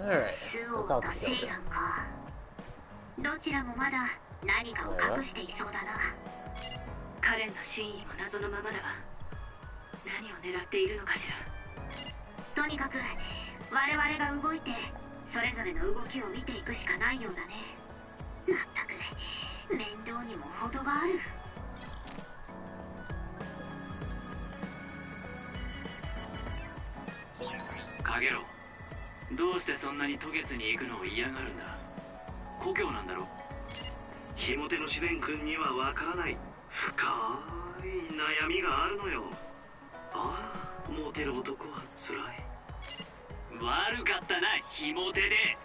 Alright, let's all kill them. どちらもまだ何かを隠していそうだな。彼の真意も謎のままだが、何を狙っているのかしら。とにかく我々が動いてそれぞれの動きを見ていくしかないようだね。まったく面倒にも程がある。カゲロ、どうしてそんなに渡月に行くのを嫌がるんだ。故郷なんだろ。ひも手の試練君にはわからない深い悩みがあるのよ。ああ、モテる男はつらい。悪かったな、ひも手で。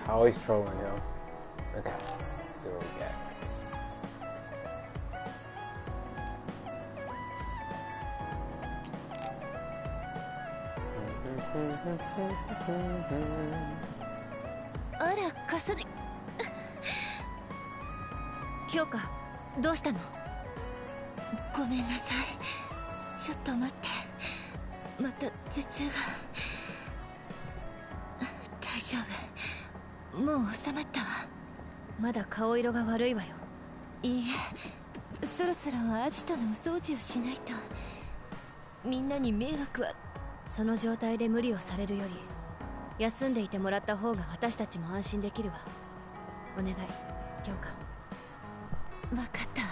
Always trolling him. Okay, let's see what we got. Ara, Kasane. 京香、どうしたの？ごめんなさい。ちょっと待って。また頭痛が。大丈夫。もう収まったわ。まだ顔色が悪いわよ。いいえ、そろそろアジトのお掃除をしないと。みんなに迷惑は。その状態で無理をされるより休んでいてもらった方が私たちも安心できるわ。お願い、京香。分かったわ。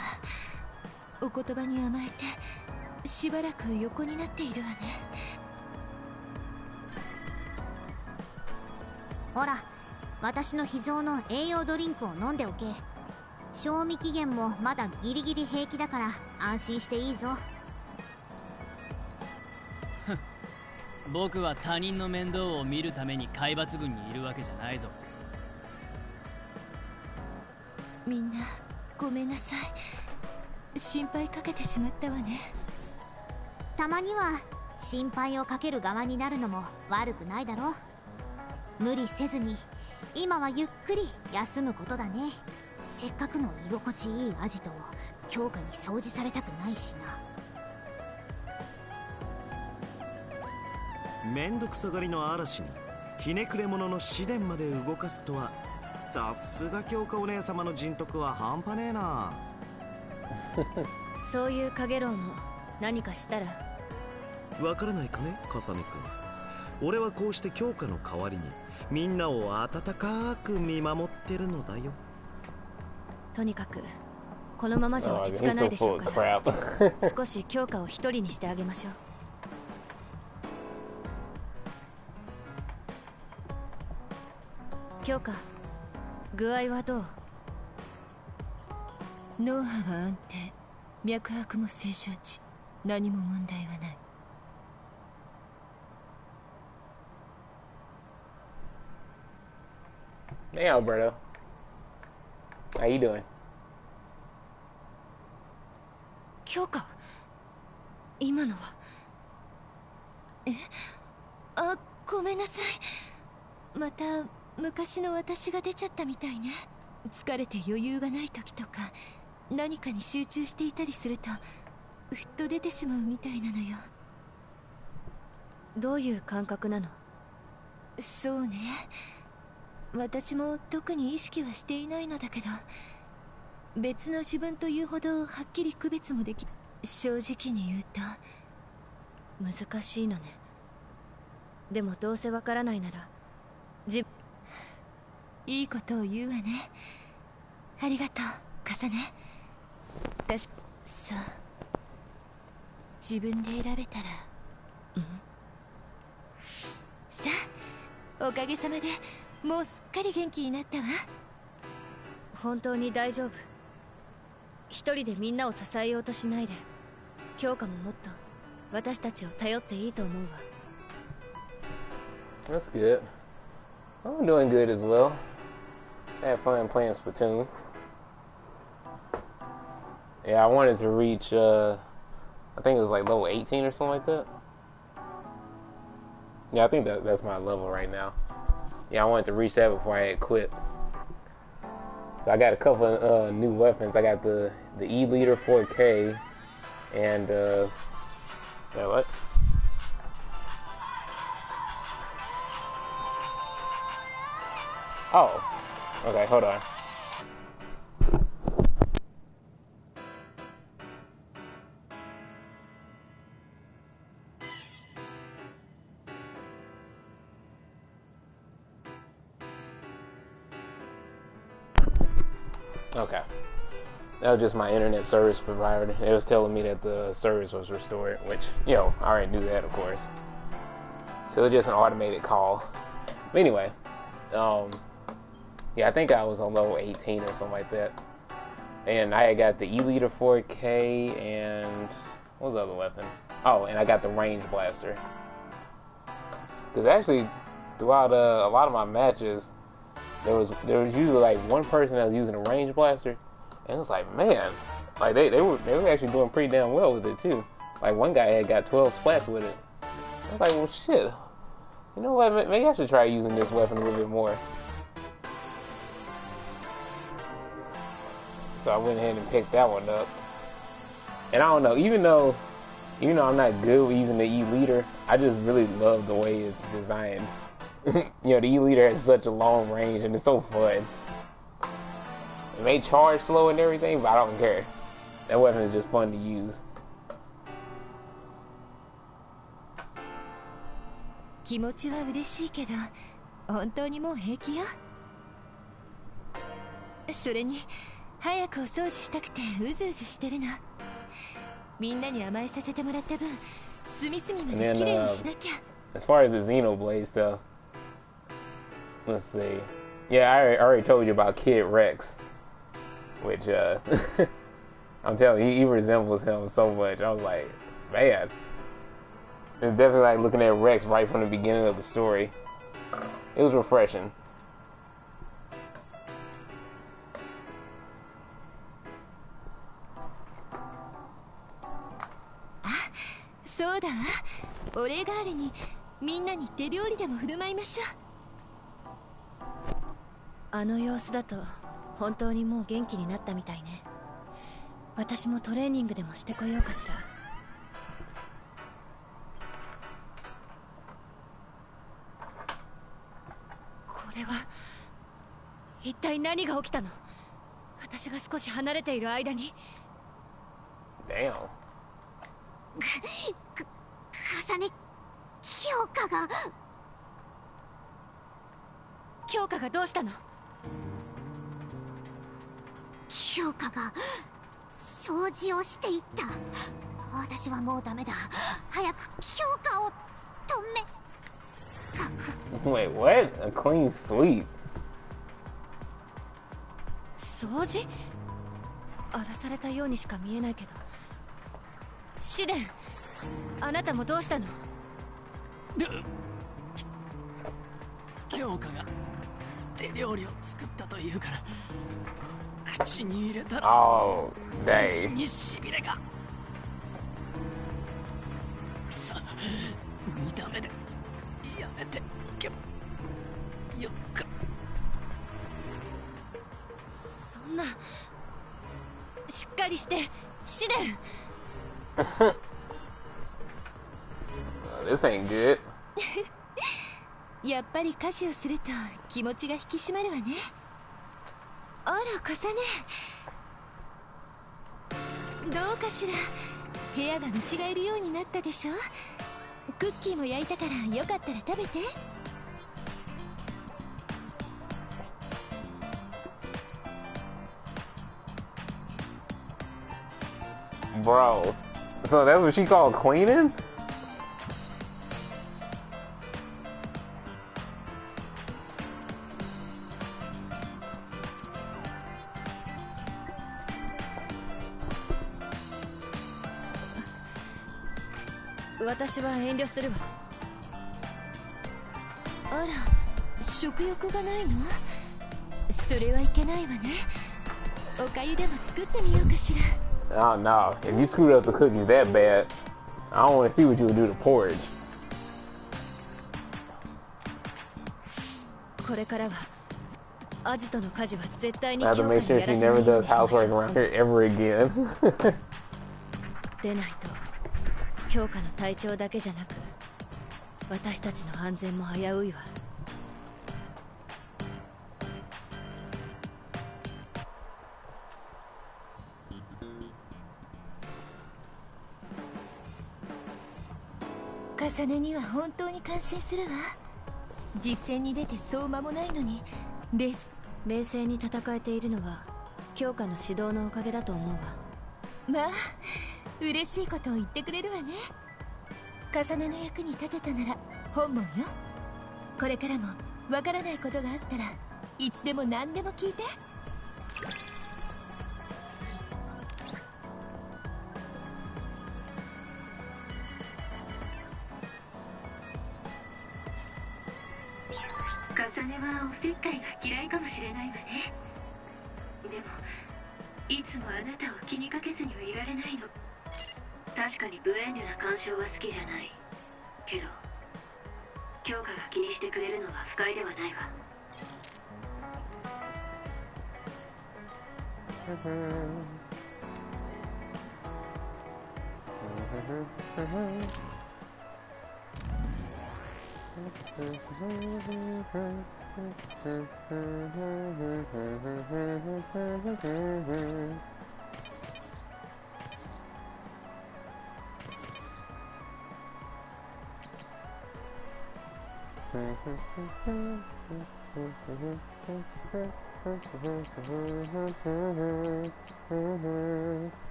お言葉に甘えてしばらく横になっているわね。ほら、私の秘蔵の栄養ドリンクを飲んでおけ。賞味期限もまだギリギリ平気だから安心していいぞ。僕は他人の面倒を見るために海抜軍にいるわけじゃないぞ。みんなごめんなさい。心配かけてしまったわね。たまには心配をかける側になるのも悪くないだろ。無理せずに今はゆっくり休むことだね。せっかくの居心地いいアジトを強化に掃除されたくないしな。めんどくさがりの嵐にひねくれ者の試練まで動かすとは、さすが京香お姉様の人徳は半端ねえな。そういうカゲロウの何かしたらわからないかね、カサネ君。俺はこうして京香の代わりにみんなを温かく見守ってるのだよ。とにかくこのままじゃ落ち着かないでしょうから、少し京香を一人にしてあげましょう。京香、具合はどう？脳波は安定、脈拍も正常値、何も問題はない。Hey Alberto, how you doing? 京香、今のは。あ、ごめんなさい。また昔の私が出ちゃったみたいね。疲れて余裕がない時とか何かに集中していたりするとふっと出てしまうみたいなのよ。どういう感覚なの？そうね、私も特に意識はしていないのだけど、別の自分というほどはっきり区別もでき、正直に言うと難しいのね。でもどうせわからないならいいことを言うわね。ありがとう、カサネ。そう、自分で選べたら。さあ、おかげさまでもうすっかり元気になったわ。本当に大丈夫。一人でみんなを支えようとしないで、京香ももっと私たちを頼っていいと思うわ。That's good. I'm doing good as well. I had fun playing Splatoon. Yeah, I wanted to reach, I think it was like level 18 or something like that. Yeah, I think that's my level right now. Yeah, I wanted to reach that before I had quit. So I got a couple of new weapons. I got the E-Leader 4K, And yeah, what? Oh, okay, hold on. Okay. That was just my internet service provider. It was telling me that the service was restored, which, you know, I already knew that, of course. So it was just an automated call. But anyway, yeah, I think I was on level 18 or something like that. And I had got the E-Liter 4K and what was the other weapon? Oh, and I got the range blaster. Because actually, throughout a lot of my matches, there was usually like one person that was using a range blaster, and it was like, man, like they were actually doing pretty damn well with it too. Like one guy had got 12 splats with it. I was like, well, shit. You know what? Maybe I should try using this weapon a little bit more. So I went ahead and picked that one up. And I don't know, even though I'm not good with using the E-Liter, I just really love the way it's designed. You know, the E-Liter has such a long range and it's so fun. It may charge slow and everything, but I don't care. That weapon is just fun to use. 気持ちは嬉しいけど、本当にもう平気よ。それに早くお掃除したくてうずうずしてるの。みんなに甘えさせてもらった分、隅々まで綺麗にしなきゃ。As far as the Xenoblade stuff, let's see. Yeah, I already told you about Kid Rex, which I'm telling you, he resembles him so much. I was like, man, it's definitely like looking at Rex right from the beginning of the story. It was refreshing. Ah, そうだわ。お礼代わりにみんなに手料理でも振る舞いましょう。あの様子だと本当にもう元気になったみたいね。私もトレーニングでもしてこようかしら。これは一体何が起きたの？私が少し離れている間に。Damn. 重ね強化がどうしたの？強化が掃除をしていった。私はもうダメだ。早く強化を止め。Wait, what? A clean sweep? 掃除？荒らされたようにしか見えないけど。試練、あなたもどうしたの？強化が手料理を作ったというから口に入れたら Oh, 全 dang. 身にしびれがさ見た目でやめてけばよっか。そんなしっかりして試練。This ain't good. やっぱり家事をすると気持ちが引き締まるわね。あら、重ね。どうかしら。部屋が見違えるようになったでしょ。クッキーも焼いたからよかったら食べて。Bro. So that's what she called cleaning? 私は遠慮するわ。あら、食欲がないの？それはいけないわね。お粥でも作ってみようかしら。Oh no. If you screwed up the cookies that bad, I don't want to see what you would do to porridge. これからはアジトの家事は絶対に I have to 強化 make に sure や she らせない never よう does にしまし housework ょう。 around here ever again. 出ないと強化の隊長だけじゃなく私たちの安全も危ういわ。重ねには本当に感心するわ。実戦に出てそう間もないのに冷静に戦えているのは強化の指導のおかげだと思うわ。まあ嬉しいことを言ってくれるわね。重ねの役に立てたなら本望よ。これからもわからないことがあったらいつでも何でも聞いて。重ねはおせっかいが嫌いかもしれないわね。でもいつもあなたを気にかけずにはいられないの。確かに無遠慮な干渉は好きじゃないけど、強化が気にしてくれるのは不快ではないわ。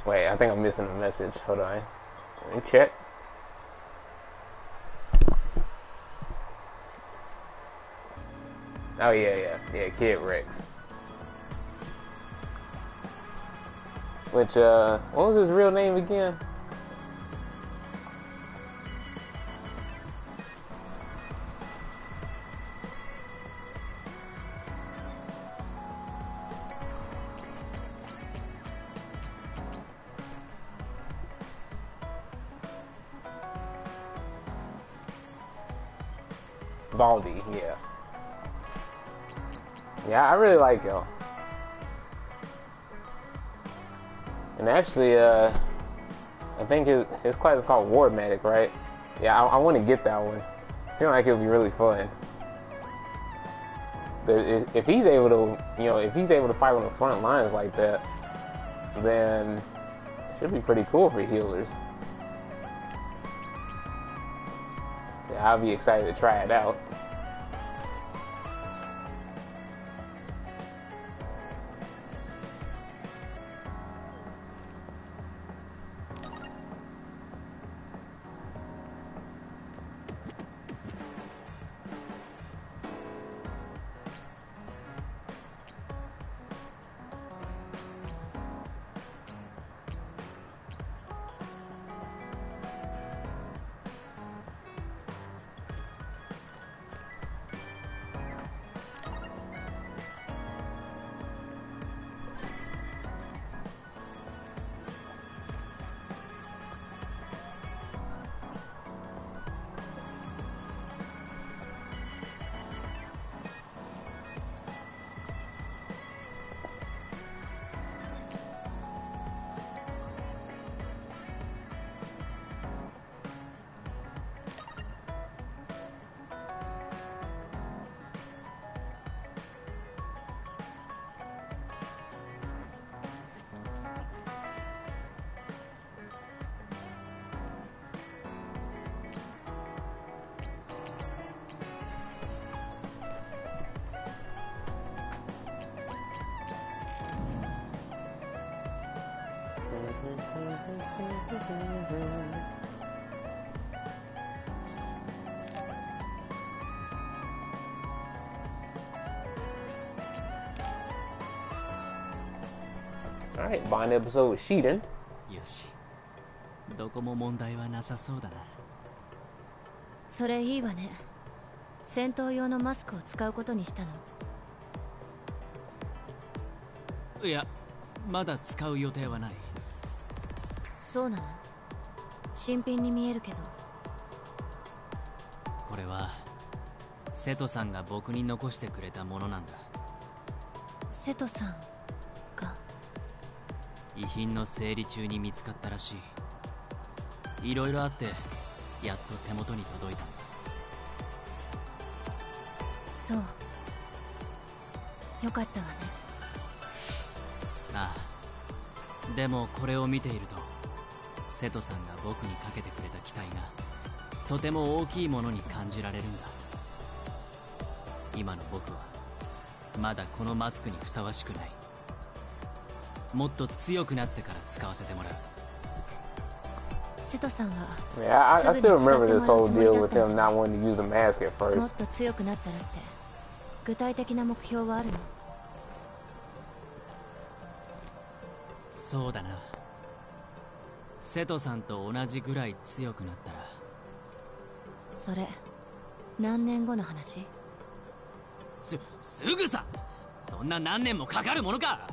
Wait, I think I'm missing a message. Hold on. Let me check. Oh yeah, Kid Rex. Which what was his real name again? Baldy, yeah. Yeah, I really like him. And actually, I think his class is called War Medic, right? Yeah, I want to get that one. Seems like it would be really fun. But if he's able to, if he's able to fight on the front lines like that, then it should be pretty cool for healers. So I'll be excited to try it out. Alright, Bond episode with Sheedan. よし、どこも問題はなさそうだな。それいいわね。戦闘用のマスクを使うことにしたの？いや、まだ使う予定はない。そうなの？新品に見えるけど。これは瀬戸さんが僕に残してくれたものなんだ。瀬戸さんが？遺品の整理中に見つかったらしい。いろいろあってやっと手元に届いたんだ。そう。よかったわね。ああ、でもこれを見ていると瀬戸さんが僕にかけてくれた期待がとても大きいものに感じられるんだ。今の僕はまだこのマスクにふさわしくない。もっと強くなってから使わせてもらう。瀬戸さんは Yeah, I still remember this whole deal with him not wanting to use the mask at もっ first. と強くなったらって具体的な目標はあるの？そうだな。瀬戸さんと同じぐらい強くなったら。それ何年後の話？すぐさ。そんな何年もかかるものか。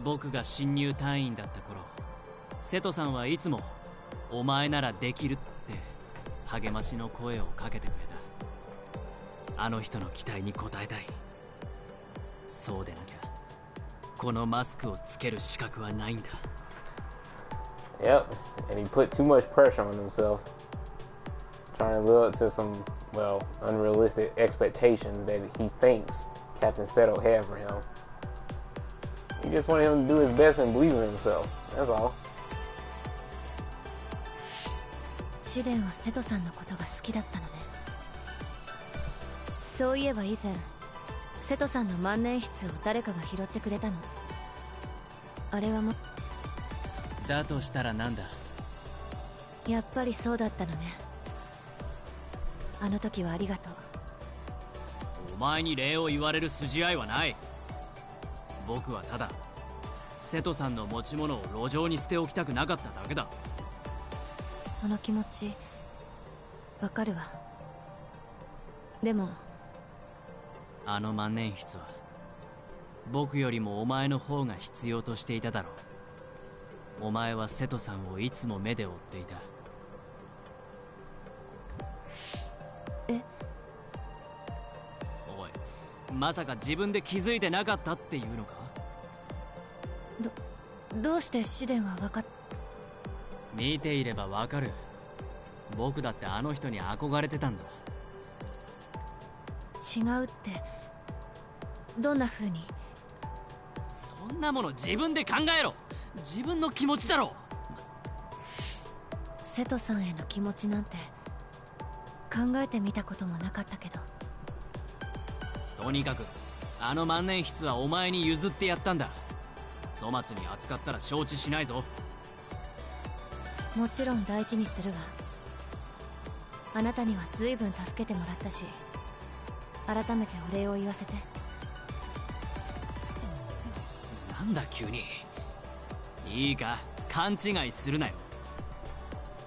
僕が新入隊員だった頃、瀬戸さんはいつもお前ならできるって励ましの声をかけてくれた。あの人の期待に応えたい。そうでなきゃこのマスクをつける資格はないんだ。 Yep, and he put too much pressure on himself, trying to live up to some, well, unrealistic expectations that he thinks Captain Seto had for him. He just wanted him to do his best and believe in himself. That's all. シデンは瀬戸さんのことが好きだったのね。そういえば以前瀬戸さんの万年筆を誰かが拾ってくれたの。あれはもだとしたらなんだ。やっぱりそうだったのね。あの時はありがとう。お前に礼を言われる筋合いはない。僕はただ瀬戸さんの持ち物を路上に捨ておきたくなかっただけだ。その気持ちわかるわ。でもあの万年筆は僕よりもお前の方が必要としていただろう。お前は瀬戸さんをいつも目で追っていた。え？おい、まさか自分で気づいてなかったっていうのか？どうしてシデンは分かっ？見ていればわかる。僕だってあの人に憧れてたんだ。違うってどんな風に？そんなもの自分で考えろ。自分の気持ちだろ。瀬戸さんへの気持ちなんて考えてみたこともなかったけど。とにかくあの万年筆はお前に譲ってやったんだ。粗末に扱ったら承知しないぞ。もちろん大事にするわ。あなたには随分助けてもらったし、改めてお礼を言わせて。なんだ急に。いいか、勘違いするなよ。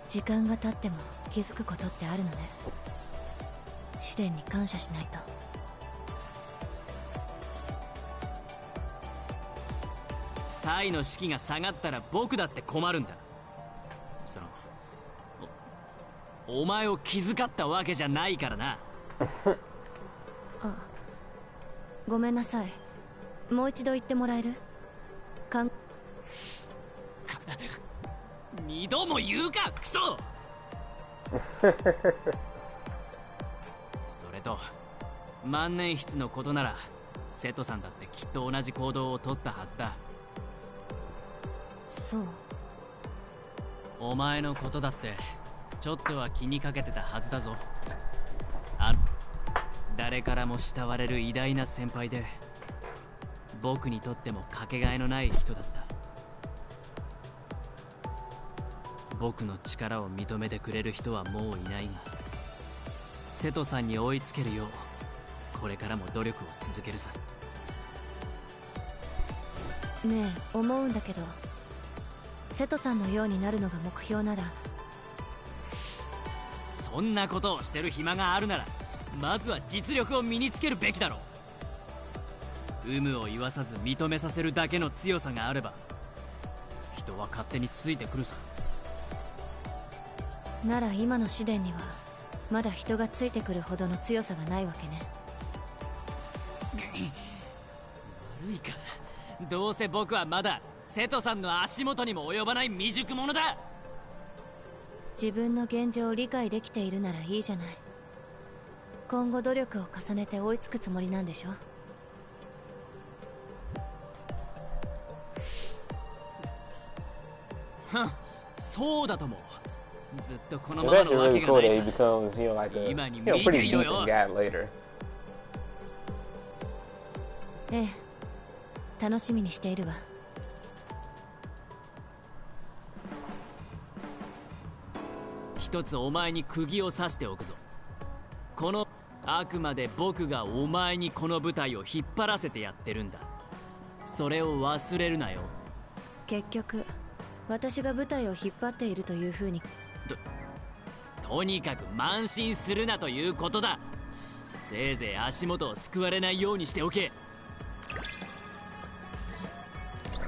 時間が経っても気づくことってあるのね。試練に感謝しないと。タイの士気が下がったら僕だって困るんだ。そのお前を気遣ったわけじゃないからな。あ、ごめんなさい。もう一度言ってもらえる？二度も言うか、クソ。それと万年筆のことなら瀬戸さんだってきっと同じ行動を取ったはずだ。そう。お前のことだってちょっとは気にかけてたはずだぞ。誰からも慕われる偉大な先輩で、僕にとってもかけがえのない人だった。僕の力を認めてくれる人はもういないが、瀬戸さんに追いつけるようこれからも努力を続けるさ。ねえ、思うんだけど、瀬戸さんのようになるのが目標なら。そんなことをしてる暇があるならまずは実力を身につけるべきだろう。有無を言わさず認めさせるだけの強さがあれば人は勝手についてくるさ。なら今の試練にはまだ人がついてくるほどの強さがないわけね。悪いか。どうせ僕はまだ瀬戸さんの足元にも及ばない未熟者だ。自分の現状を理解できているならいいじゃない。今後努力を重ねて追いつくつもりなんでしょ。ふん、そうだとも。ずっとこの It's まま actually のわ really け cool がな that い he さ。 becomes, like a pretty decent guy later. ええ、楽しみにしているわ。一つお前に釘を刺しておくぞ。このあくまで僕がお前にこの舞台を引っ張らせてやってるんだ。それを忘れるなよ。結局私が舞台を引っ張っているという風に。とにかく慢心するなということだ。せいぜい足元を救われないようにしておけ。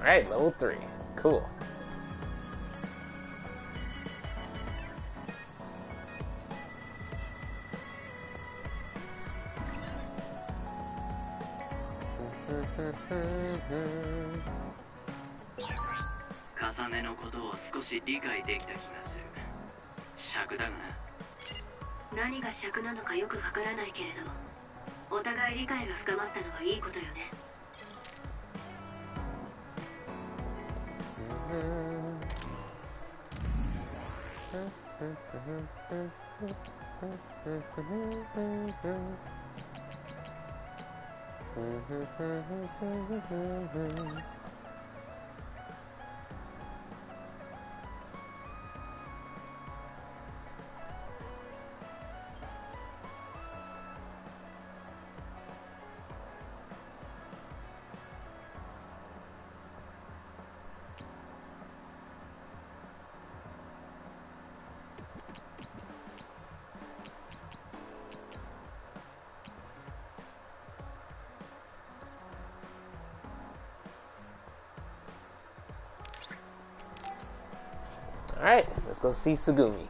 Alright, level 3. Cool. Mm-hmm. 重ねのことを少し理解できた気がする。尺だがな。何が尺なのかよくわからないけれど、お互い理解が深まったのはいいことよね。Alright, let's go see Tsugumi.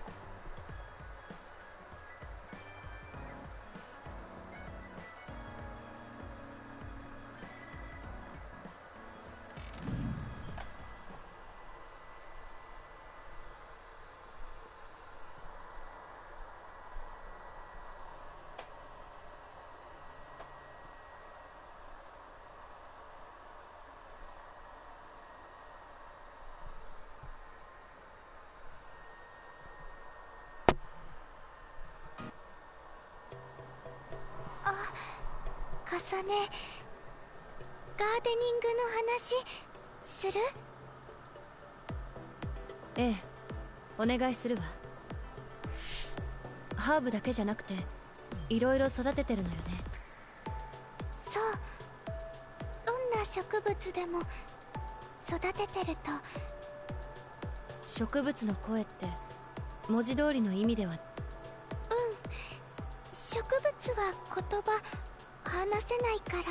重ね、ガーデニングの話する？ええ、お願いするわ。ハーブだけじゃなくていろいろ育ててるのよね。そう、どんな植物でも育ててると。植物の声って文字通りの意味では。植物は言葉話せないから。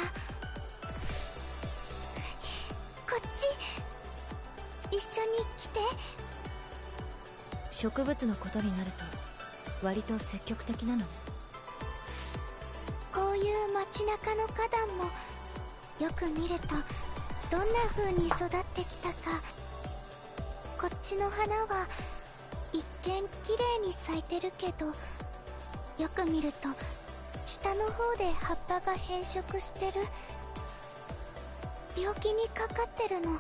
こっち一緒に来て。植物のことになると割と積極的なのね。こういう街中の花壇もよく見るとどんな風に育ってきたか。こっちの花は一見綺麗に咲いてるけど、よく見ると下の方で葉っぱが変色してる。病気にかかってるの。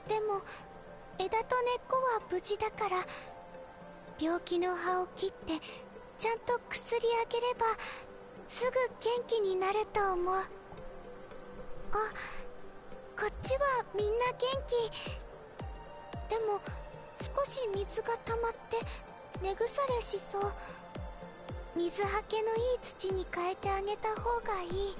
でも枝と根っこは無事だから、病気の葉を切ってちゃんと薬あげればすぐ元気になると思う。あ、こっちはみんな元気。でも少し水が溜まって根腐れしそう。水はけのいい土に変えてあげた方がいい。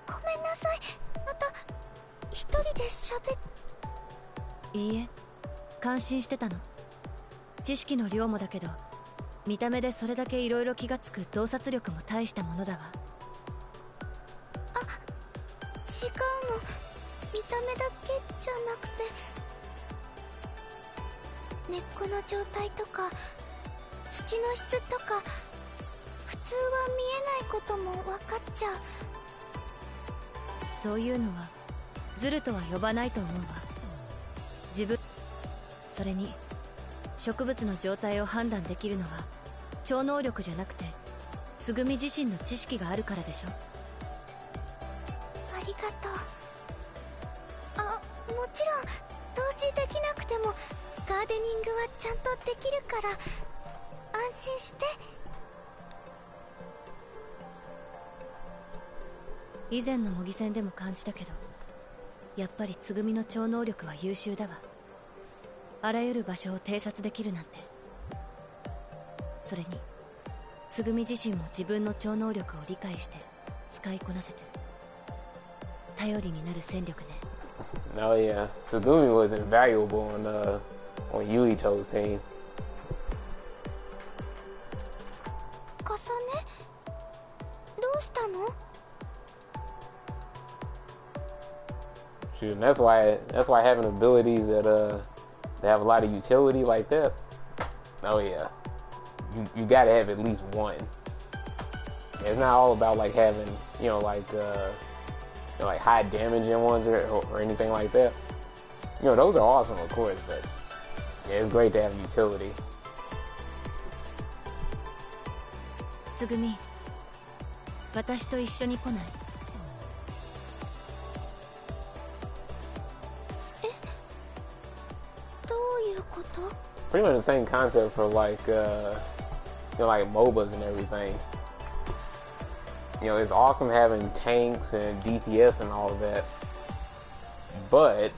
ごめんなさい。また一人で喋っ。いいえ、感心してたの。知識の量もだけど、見た目でそれだけいろいろ気がつく洞察力も大したものだわ。あ、違うの。見た目だけじゃなくて、根っこの状態とか土の質とか、普通は見えないことも分かっちゃう。そういうのはズルとは呼ばないと思うわ。自分、それに植物の状態を判断できるのは超能力じゃなくてつぐみ自身の知識があるからでしょ。ありがとう。あ、もちろん投資できなくてもガーデニングはちゃんとできるから安心して。以前の模擬戦でも感じたけど、やっぱりつぐみの超能力は優秀だわ。あらゆる場所を偵察できるなんて。それにつぐみ自身も自分の超能力を理解して使いこなせてる。頼りになる戦力ね。Oh yeah, Tsugumi was invaluable on Yuito's team. かさね、どうしたのShoot, and that's why having abilities that have a lot of utility like that. Oh yeah, you gotta have at least one. It's not all about like having like high damaging ones or anything like that. Those are awesome, of course, but yeah, it's great to have utility. つぐみ、私と一緒に来ない？どういうこと？ Pretty much the same concept for like like MOBAs and everything. It's awesome having tanks and DPS and all of that, but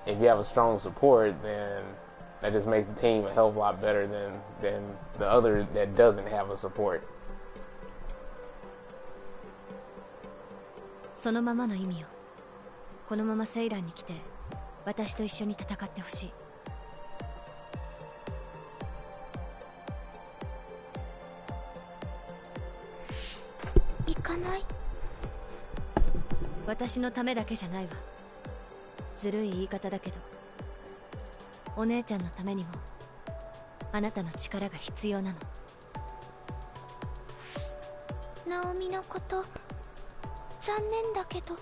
if you have a strong support, then that just makes the team a hell of a lot better than the other that doesn't have a support. そのままの意味よ。このままセイランに来て私と一緒に戦ってほしい。行かない。私のためだけじゃないわ。ずるい言い方だけど、お姉ちゃんのためにもあなたの力が必要なの。ナオミのこと残念だけど、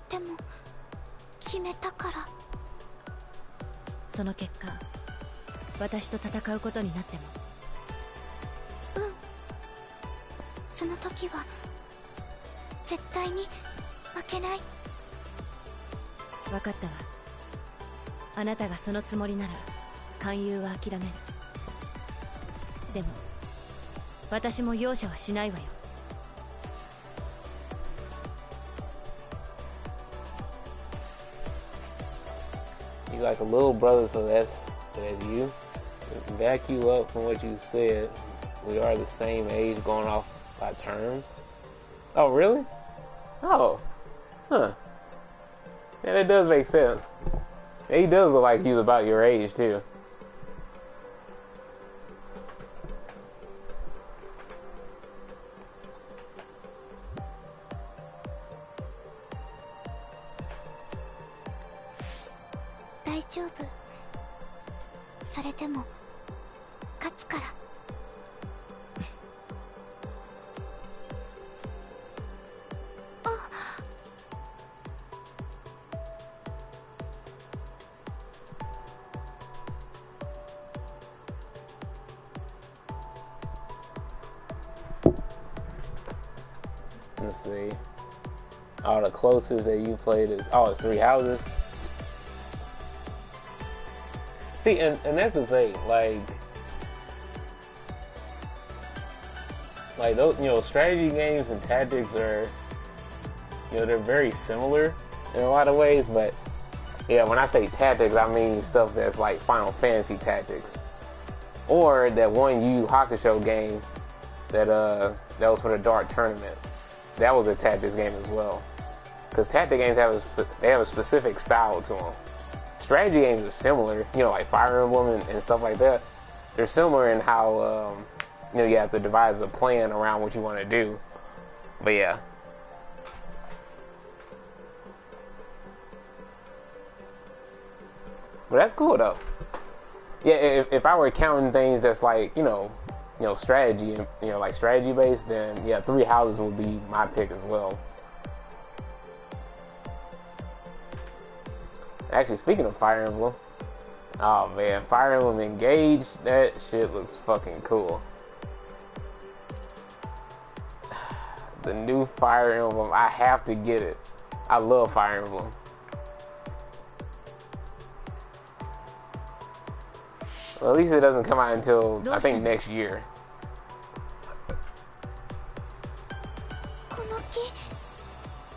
でも決めたから。その結果、私と戦うことになっても。その時は絶対に負けない。分かったわ。あなたがそのつもりなら勧誘は諦める。でも私も容赦はしないわよ。He's like a little brother, so that's you. To back you up from what you said, we are the same age going off by terms. Oh, really? Oh. Huh. Yeah, that does make sense. He does look like he's about your age, too. Daijoubu. それでも勝つから。Let's see. Oh, the closest that you played is it's 3 houses. See, and that's the thing, like those, strategy games and tactics are, they're very similar in a lot of ways, but yeah, when I say tactics, I mean stuff that's like Final Fantasy tactics, or that one Yu Hakusho game that was for the Dark Tournament. That was a tactics game as well, because tactic games have a specific style to them. strategy games are similar, you know, like Fire Emblem and stuff like that. They're similar in how, you know, you have to devise a plan around what you want to do. But yeah. But that's cool though. Yeah, if I were counting things that's like, you know, strategy and, you know, like strategy based, then yeah, Three Houses would be my pick as well. Actually, speaking of Fire Emblem, oh man, Fire Emblem Engage, that shit looks fucking cool. The new Fire Emblem, I have to get it. I love Fire Emblem. Well, at least it doesn't come out until, I think, next year. この木、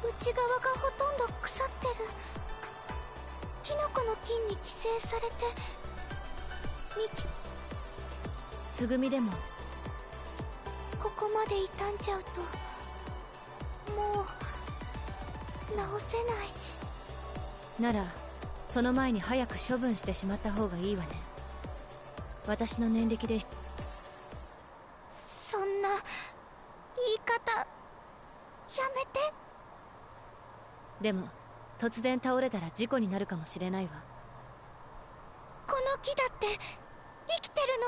内側がほとんど腐ってる。キノコの菌に寄生されて幹。つぐみでもここまで傷んじゃうともう直せない。ならその前に早く処分してしまった方がいいわね。私の念力で。そんな言い方やめて。でも突然倒れたら事故になるかもしれないわ。この木だって生きてるの。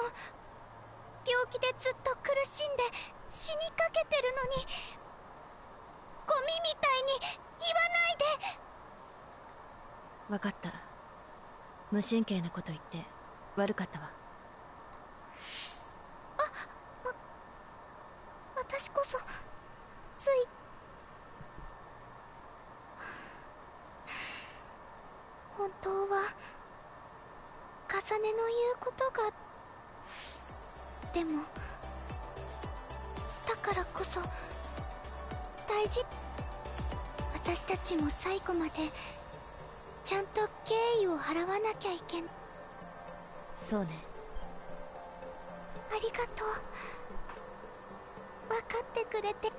病気でずっと苦しんで死にかけてるのにゴミみたいに言わないで。分かった。無神経なこと言って悪かったわ。私こそつい。本当は重ねの言うことが。でもだからこそ大事。私たちも最後までちゃんと敬意を払わなきゃいけん。そうね。ありがとう。分かってくれて。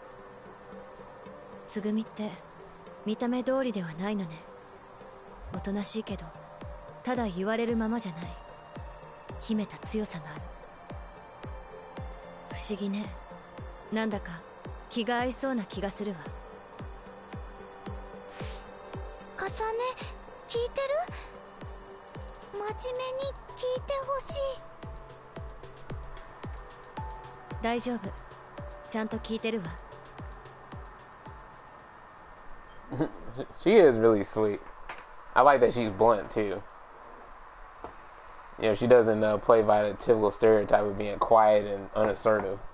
つぐみって見た目通りではないのね。おとなしいけどただ言われるままじゃない。秘めた強さがある。不思議ね。なんだか気が合いそうな気がするわ。重ね聞いてる？真面目に聞いてほしい。大丈夫。ちゃんと聞いてるわ。She is really sweet. I like that she's blunt too. You know, she doesn't play by the typical stereotype of being quiet and unassertive.「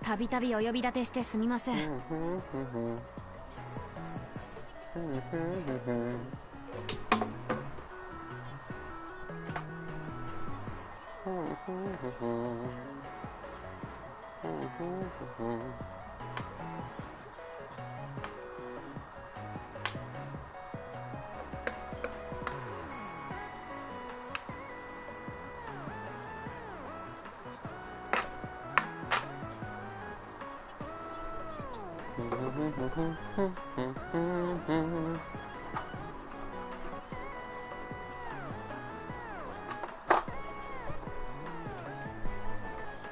たびたびお呼び立てしてすみません」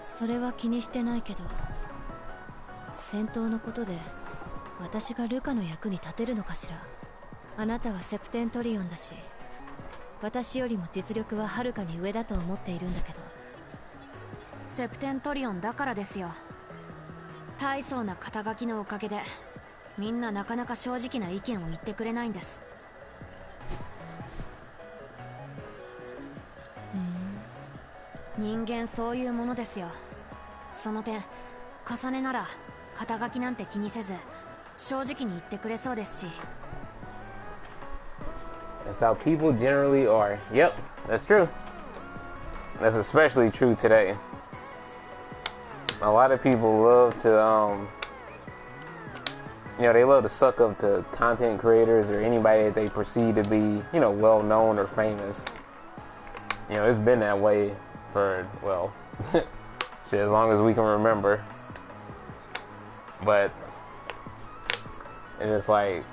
それは気にしてないけど、戦闘のことで私がルカの役に立てるのかしら。あなたはセプテントリオンだし、私よりも実力ははるかに上だと思っているんだけど。セプテントリオンだからですよ。大層な肩書きのおかげでみんななかなか正直な意見を言ってくれないんです。人間そういうものですよ。その点重ねなら肩書きなんて気にせず正直に言ってくれそうですし。 That's how people generally are. Yep, that's true. That's especially true today. A lot of people love to, they love to suck up to content creators or anybody that they perceive to be, well known or famous. It's been that way for, well, shit, as long as we can remember. But it's like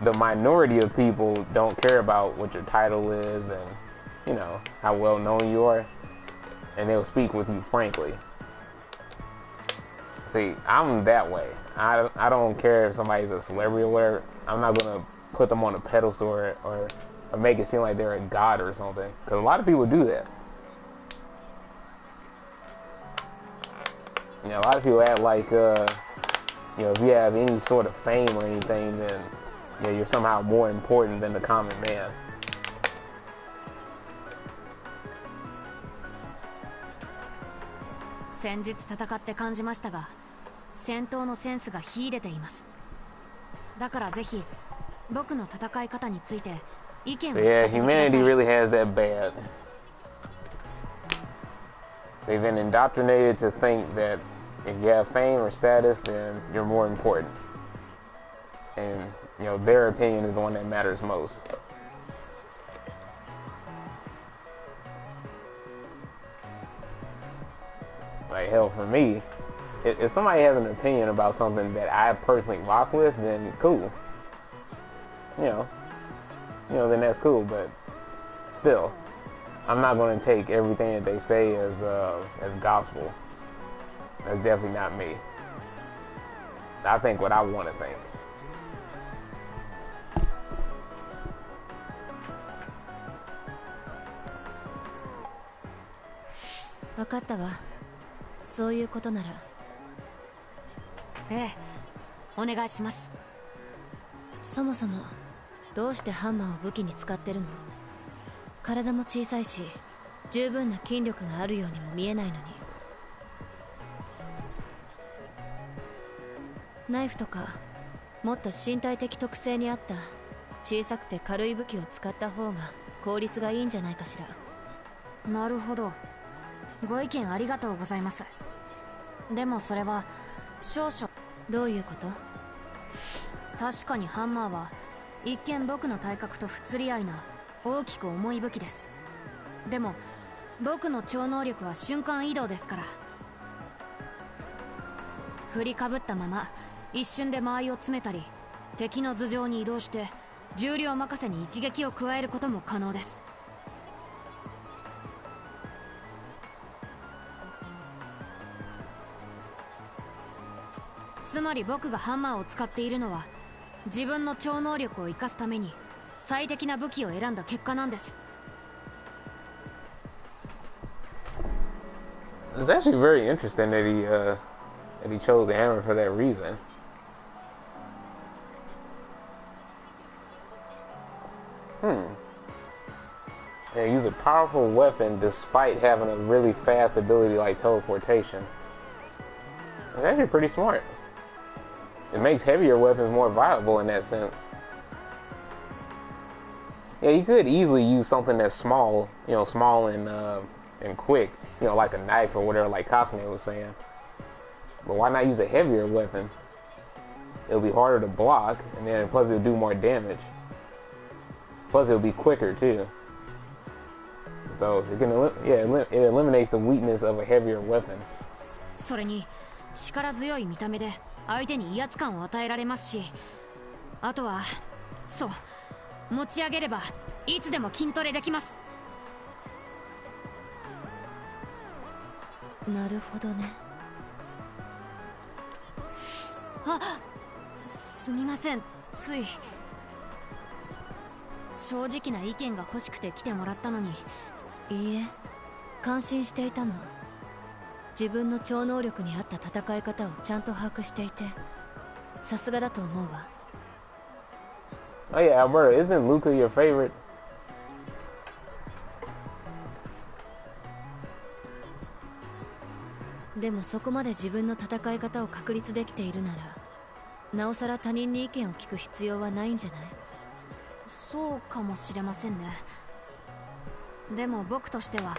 the minority of people don't care about what your title is and, how well known you are, and they'll speak with you frankly. See, I'm that way. I don't care if somebody's a celebrity or whatever. I'm not gonna put them on a pedestal or make it seem like they're a god or something, because a lot of people do that. A lot of people act like if you have any sort of fame or anything, then you're somehow more important than the common man. 先日戦って感じましたが、戦闘のセンスが秀でています。だからぜひ僕の戦い方について意見を聞かせてください。 Yeah, humanity really has that bad. They've been indoctrinated to think that if you have fame or status, then you're more important. And, their opinion is the one that matters most. Like, hell, for me, if somebody has an opinion about something that I personally rock with, then cool. Then that's cool, but still, I'm not going to take everything that they say as gospel. That's definitely not me. I think what I want to think. 分かったわ。そういうことなら。ええ、お願いします。そもそもどうしてハンマーを武器に使ってるの？体も小さいし、十分な筋力があるようにも見えないのに。ナイフとかもっと身体的特性に合った小さくて軽い武器を使った方が効率がいいんじゃないかしら。なるほど。ご意見ありがとうございます。でもそれは少々。どういうこと？確かにハンマーは一見僕の体格と不釣り合いな大きく重い武器です。でも僕の超能力は瞬間移動ですから。振りかぶったまま一瞬で間合いを詰めたり、敵の頭上に移動して重量任せに一撃を加えることも可能です。つまり僕がハンマーを使っているのは自分の超能力を生かすために最適な武器を選んだ結果なんです。 It's actually very interesting that he chose the hammer for that reason. And use a powerful weapon despite having a really fast ability like teleportation. It's actually pretty smart. It makes heavier weapons more viable in that sense. Yeah, you could easily use something that's small, small and quick, like a knife or whatever, like Kasane was saying. But why not use a heavier weapon? It'll be harder to block, and then plus it'll do more damage. Plus it'll be quicker too. So it eliminates the weakness of a heavier weapon. それに力強い見た目で相手に威圧感を与えられますし、あとはそう持ち上げればいつでも筋トレできます。なるほどね。あ、すみません、つい正直な意見が欲しくて来てもらったのに。いいえ、感心していたの。自分の超能力に合った戦い方をちゃんと把握していてさすがだと思うわ。 Oh yeah, Alberta, isn't Luca your favorite? でもそこまで自分の戦い方を確立できているなら、なおさら他人に意見を聞く必要はないんじゃない？そうかもしれませんね。でも僕としては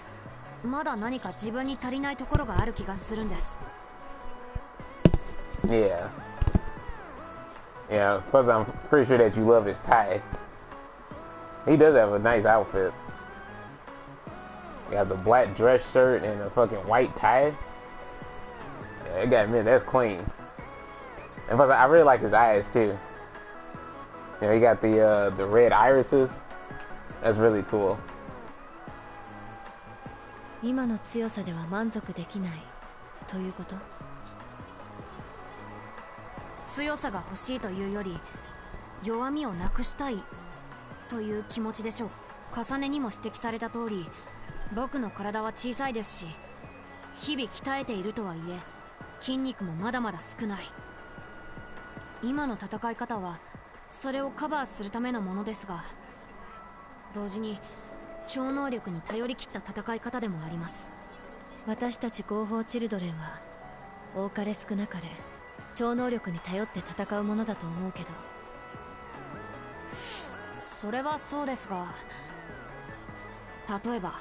まだ何か自分に足りないところがある気がするんです。Yeah. Yeah, plus I'm pretty sure that you love his tie. He does have a nice outfit. Got the black dress shirt and a fucking white tie. Yeah, I gotta admit, that's clean. And plus, I really like his eyes too. You know, he got the red irises. That's really cool. 今の強さでは満足できないということ？強さが欲しいというより弱みをなくしたいという気持ちでしょう。重ねにも指摘された通り、僕の体は小さいですし、日々鍛えているとはいえ筋肉もまだまだ少ない。今の戦い方はそれをカバーするためのものですが、同時に超能力に頼り切った戦い方でもあります。私たち合法チルドレンは多かれ少なかれ超能力に頼って戦うものだと思うけど。それはそうですが、例えば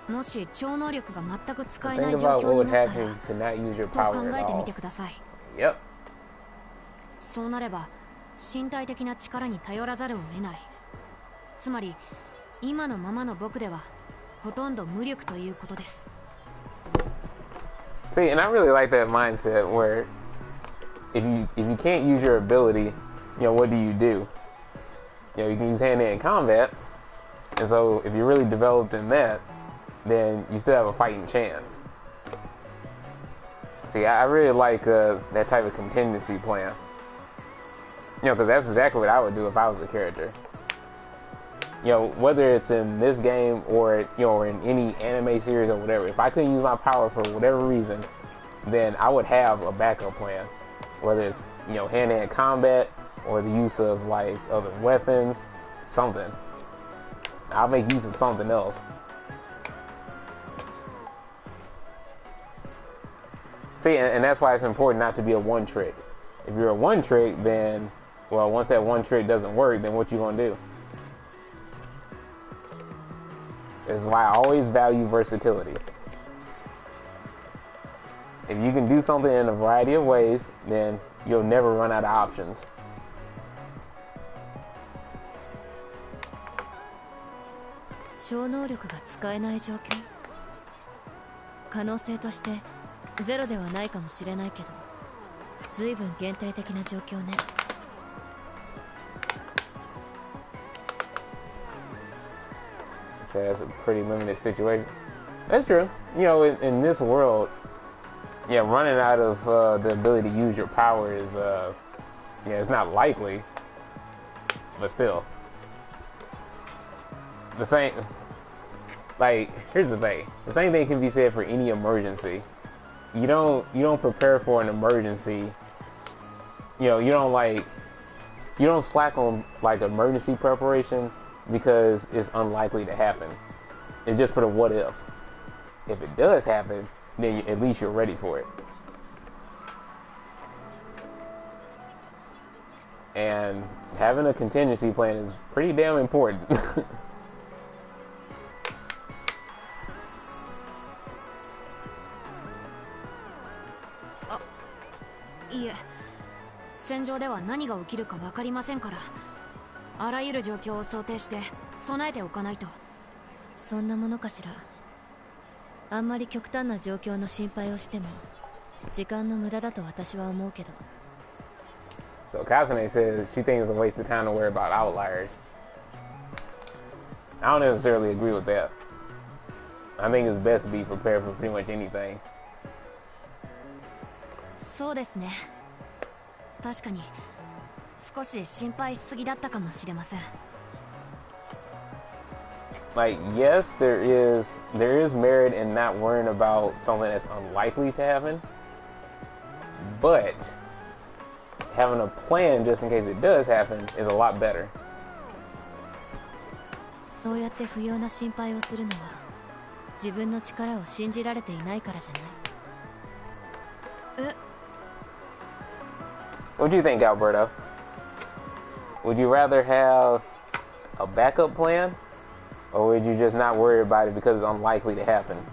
もし超能力が全く使えない状況になったらと考えてみてください。Yep. そうなれば身体的な力に頼らざるを得ない。つまり今のままの僕ではほとんど無力ということです。 See, and I really like that mindset where if you can't use your ability, you know, what do? You know, you can use hand-to-hand combat, and so if you're really developed in that, then you still have a fighting chance. See, I really like that type of contingency plan. You know, because that's exactly what I would do if I was a character. You know, whether it's in this game or, you know, or in any anime series or whatever, if I couldn't use my power for whatever reason, then I would have a backup plan. Whether it's, you know, hand-to-hand combat or the use of, like, other weapons, something. I'll make use of something else. See, and that's why it's important not to be a one-trick. If you're a one-trick, then, well, once that one trick doesn't work, then what you gonna do? This is why I always value versatility. If you can do something in a variety of ways, then you'll never run out of options.超能力が使えない状況？可能性としてゼロではないかもしれないけど、随分限定的な状況ね。So that's a pretty limited situation. That's true. You know, in this world, yeah, running out of the ability to use your power is, yeah, it's not likely, but still. The same, like, here's the thing. The same thing can be said for any emergency. You don't prepare for an emergency. You know, you don't slack on, like, emergency preparation because it's unlikely to happen. It's just for the what if. If it does happen, then at least you're ready for it. And having a contingency plan is pretty damn important. いえ、戦場では何が起きるか分かりませんから、あらゆる状況を想定して備えておかないと。そんなものかしら。あんまり極端な状況の心配をしても時間の無駄だと私は思うけど。So Kasane says she thinks it's a waste of time to worry about outliers. I don't necessarily agree with that. I think it's best to be prepared for pretty much anything. そうですね。確かに少し心配しすぎだったかもしれません。Like, yes, there is merit in not worrying about something that's unlikely to happen, but having a plan just in case it does happen is a lot better. そうやって不要な心配をするのは自分の力を信じられていないからじゃない。What do you think, Alberto? Would you rather have a backup plan, or would you just not worry about it because it's unlikely to happen? "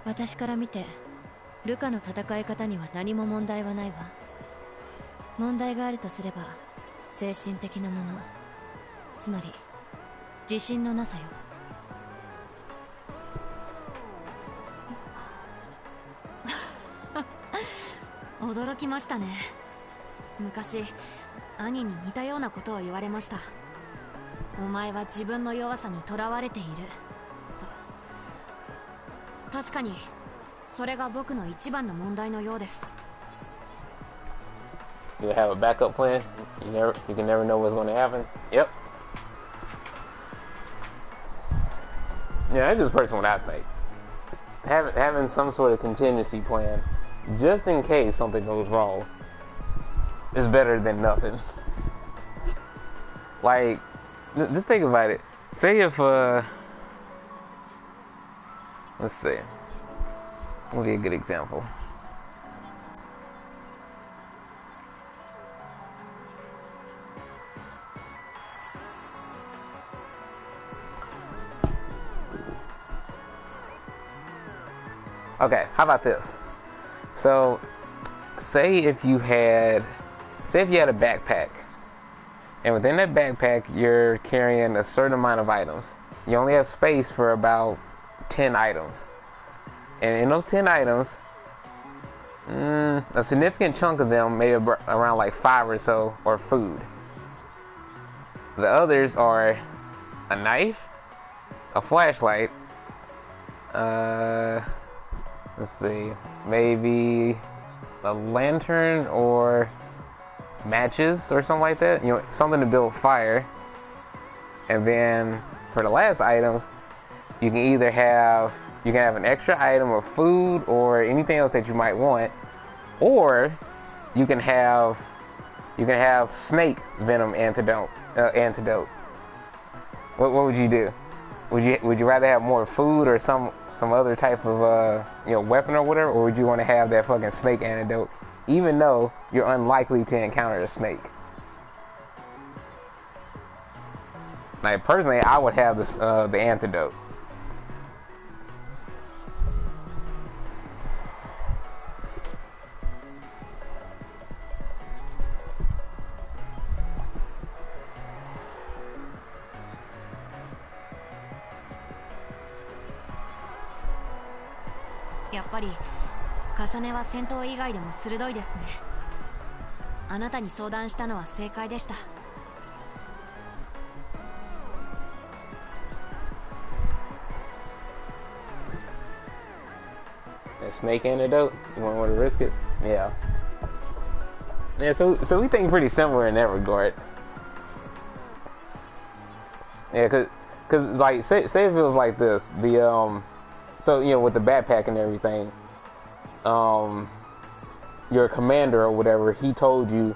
私から見てルカの戦い方には何も問題はないわ。問題があるとすれば精神的なもの、つまり自信のなさよ。驚きましたね。昔兄に似たようなことを言われました。お前は自分の弱さにとらわれていると。確かにそれが僕の一番の問題のようです。You have a backup plan. You can never know what's going to happen. Yep. Yeah, that's just personally what I think. Having some sort of contingency plan, just in case something goes wrong, is better than nothing. Like, just think about it. Say if let's see. What would be a good example? Okay, how about this? So, say if you had a backpack, and within that backpack you're carrying a certain amount of items. You only have space for about 10 items. And in those 10 items, a significant chunk of them, maybe around like 5 or so, are food. The others are a knife, a flashlight, let's see, maybe a lantern or matches or something like that. You know, something to build fire. And then for the last items, you can either have an extra item of food or anything else that you might want, or you can have snake venom antidote. What would you do? Would you rather have more food or some other type of weapon or whatever, or would you want to have that fucking snake antidote, even though you're unlikely to encounter a snake? Like, personally, I would have the antidote.やっぱり重ねは戦闘以外でも鋭いですね。あなたに相談したのは正解でした。That snake antidote? You want to risk it? Yeah. Yeah, so we think pretty similar in that regard. Yeah, cause like say if it was like this, so with the backpack and everything, your commander or whatever, he told you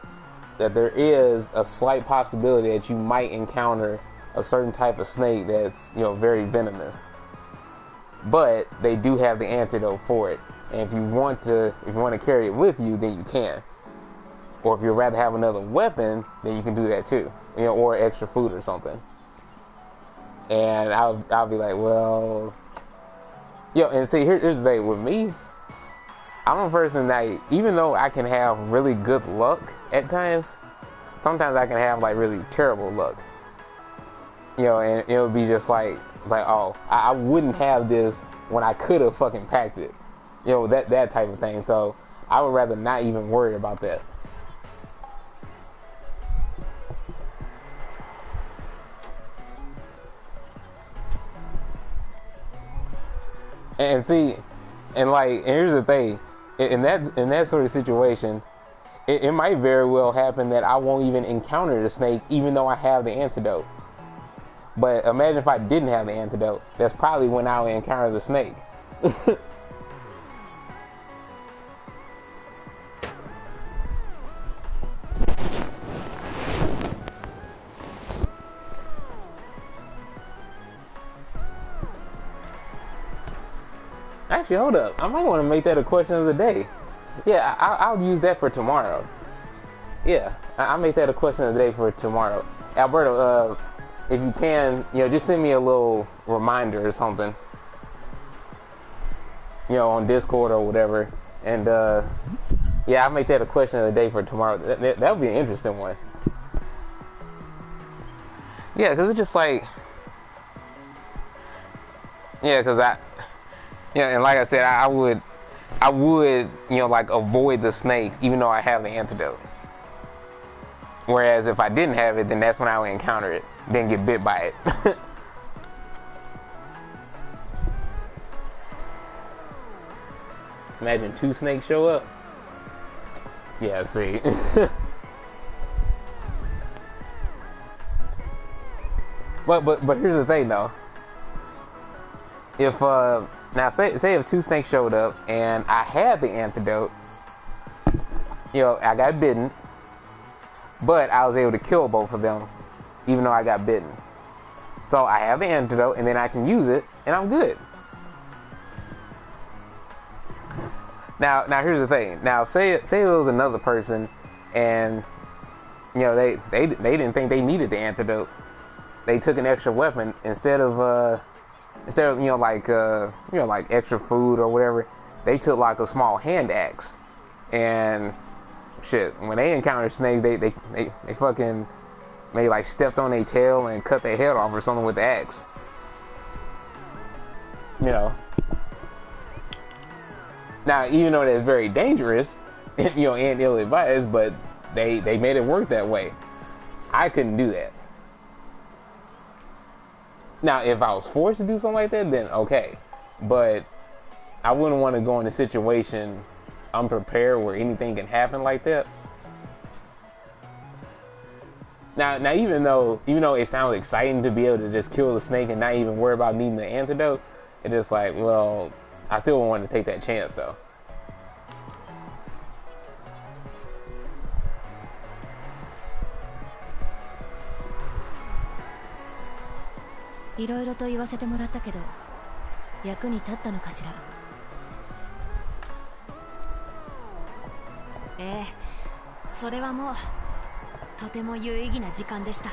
that there is a slight possibility that you might encounter a certain type of snake that's very venomous. But they do have the antidote for it, and if you want to carry it with you, then you can. Or if you'd rather have another weapon, then you can do that too, or extra food or something. And I'll be like, well, and see, here's the thing with me. I'm a person that, even though I can have really good luck at times, sometimes I can have like really terrible luck. And it'll be just like, oh, I wouldn't have this when I could have fucking packed it. That type of thing. So I would rather not even worry about that. And see, and here's the thing, in that sort of situation, it might very well happen that I won't even encounter the snake, even though I have the antidote. But imagine if I didn't have the antidote. That's probably when I would encounter the snake. Actually, hold up. I might want to make that a question of the day. Yeah, I'll use that for tomorrow. Yeah, I'll make that a question of the day for tomorrow. Alberto, if you can, just send me a little reminder or something, on Discord or whatever. And, yeah, I'll make that a question of the day for tomorrow. That would be an interesting one. Yeah, because it's just like, yeah, because and like I said, I would, like avoid the snake even though I have the antidote. Whereas if I didn't have it, then that's when I would encounter it, then get bit by it. Imagine 2 snakes show up. Yeah, see. But here's the thing though. If now say if 2 snakes showed up and I had the antidote, I got bitten, but I was able to kill both of them, even though I got bitten. So I have the antidote, and then I can use it, and I'm good. Now here's the thing. Now say it was another person, and they didn't think they needed the antidote. They took an extra weapon instead of like extra food or whatever. They took like a small hand axe, and shit. When they encountered snakes, they fucking maybe like stepped on their tail and cut their head off or something with the axe. Now, even though that's very dangerous, and ill-advised, but they made it work that way. I couldn't do that. Now, if I was forced to do something like that, then okay. But I wouldn't want to go in a situation unprepared where anything can happen like that. Now, even though it sounds exciting to be able to just kill the snake and not even worry about needing the antidote, it's just like, well, I still want to take that chance though.いろいろと言わせてもらったけど、役に立ったのかしら。ええ、それはもうとても有意義な時間でした。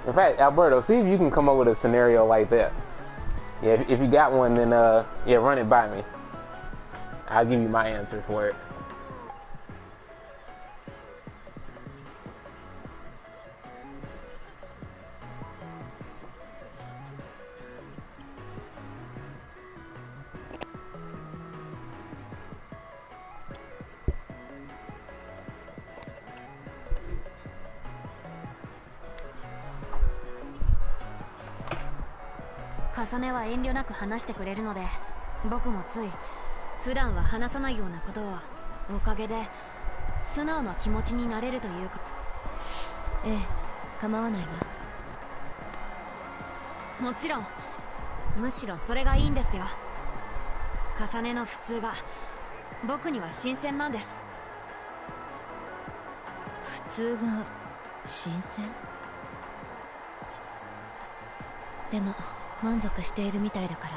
In fact, Alberto, see if you can come up with a scenario like that. Yeah, if you got one, then yeah, run it by me. I'll give you my answer for it.重ねは遠慮なく話してくれるので、僕もつい普段は話さないようなことをおかげで素直な気持ちになれるというか。ええ、構わないわ。もちろん、むしろそれがいいんですよ。重ねの普通が僕には新鮮なんです。普通が新鮮？でも満足しているみたいだから。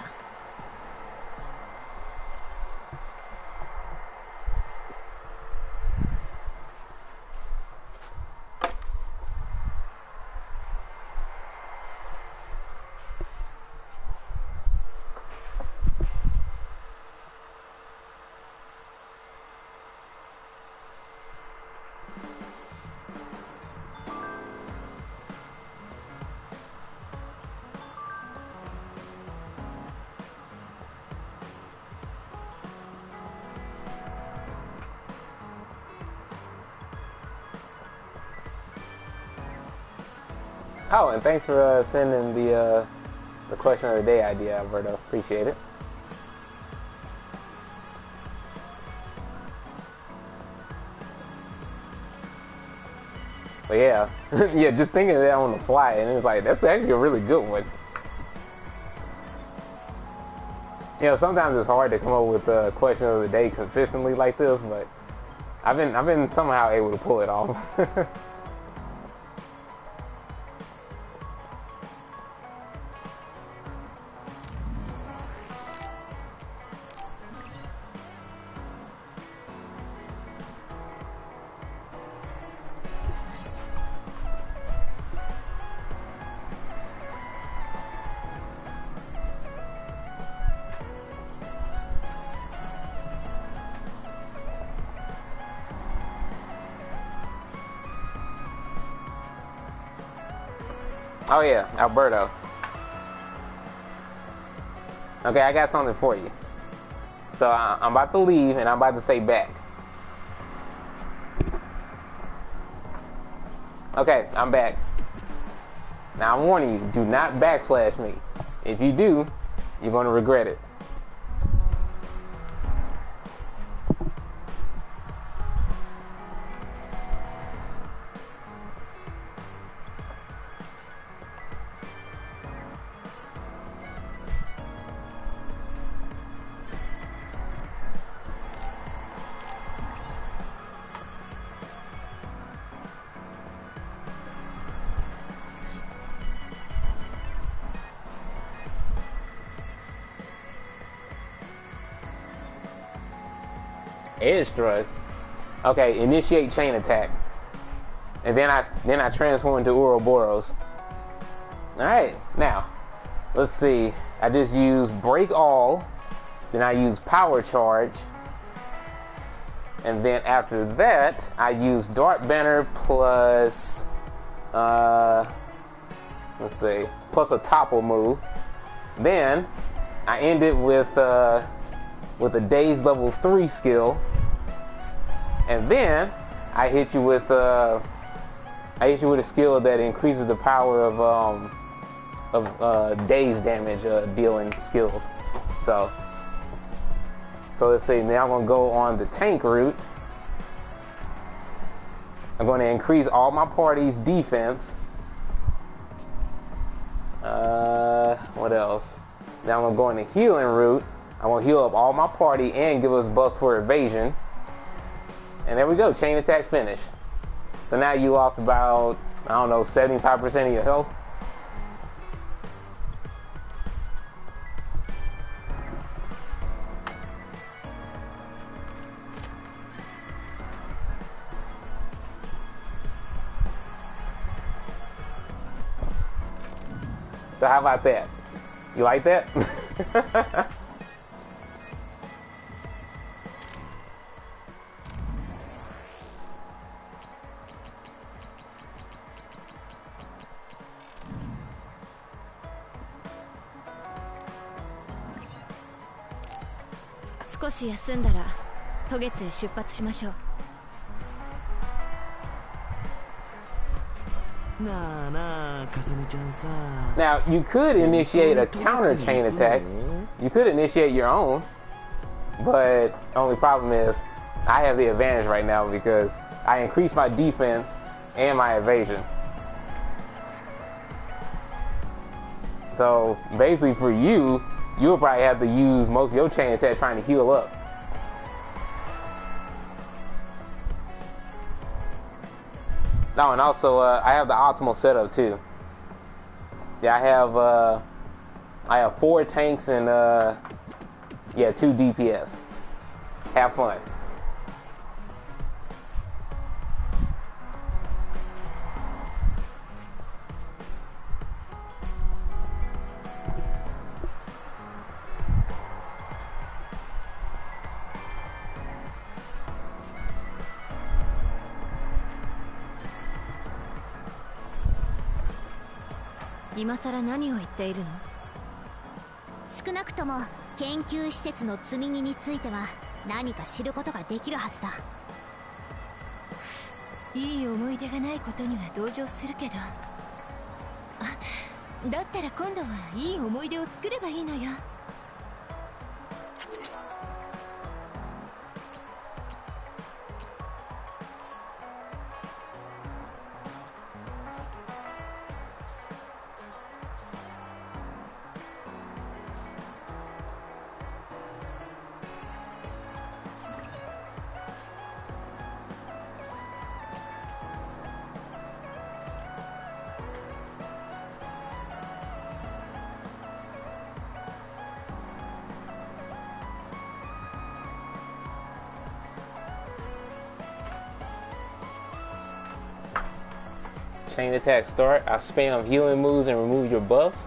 Oh, and thanks for sending the question of the day idea, Alberto. Appreciate it. But yeah, yeah, just thinking of that on the fly, and it's like, that's actually a really good one. Sometimes it's hard to come up with a question of the day consistently like this, but I've been somehow able to pull it off. Oh yeah, Alberto. Okay, I got something for you. So I'm about to leave, and I'm about to say back. Okay, I'm back. Now I'm warning you, do not backslash me. If you do, you're going to regret it. Edge thrust. Okay, initiate chain attack. And then I transform into Ouroboros. Alright, now, let's see. I just use break all. Then I use power charge. And then after that, I use Dart Banner plus let's see, plus a topple move. Then I end it with a Daze level 3 skill. And then I hit you with a skill that increases the power of Daze damage dealing skills. So let's see. Now I'm gonna go on the tank route. I'm going to increase all my party's defense. What else? Now I'm going to go on the healing route. I'm going to heal up all my party and give us buffs for evasion. And there we go, chain attack finish. So now you lost about, I don't know, 75% of your health. So how about that? You like that?少し休んだら渡月へ出発しましょう。Now, you could initiate a counter chain attack. You could initiate your own. But the only problem is I have the advantage right now because I increased my defense and my evasion. So basically for you, you'll probably have to use most of your chain attack trying to heal up. No, and also I have the optimal setup too. Yeah, I have 4 tanks and 2 DPS. Have fun. Now 今さら何を言っているの？少なくとも研究施設の積み荷については何か知ることができるはずだ。いい思い出がないことには同情するけど、だったら今度はいい思い出を作ればいいのよ。Chain attack start. I spam healing moves and remove your buffs.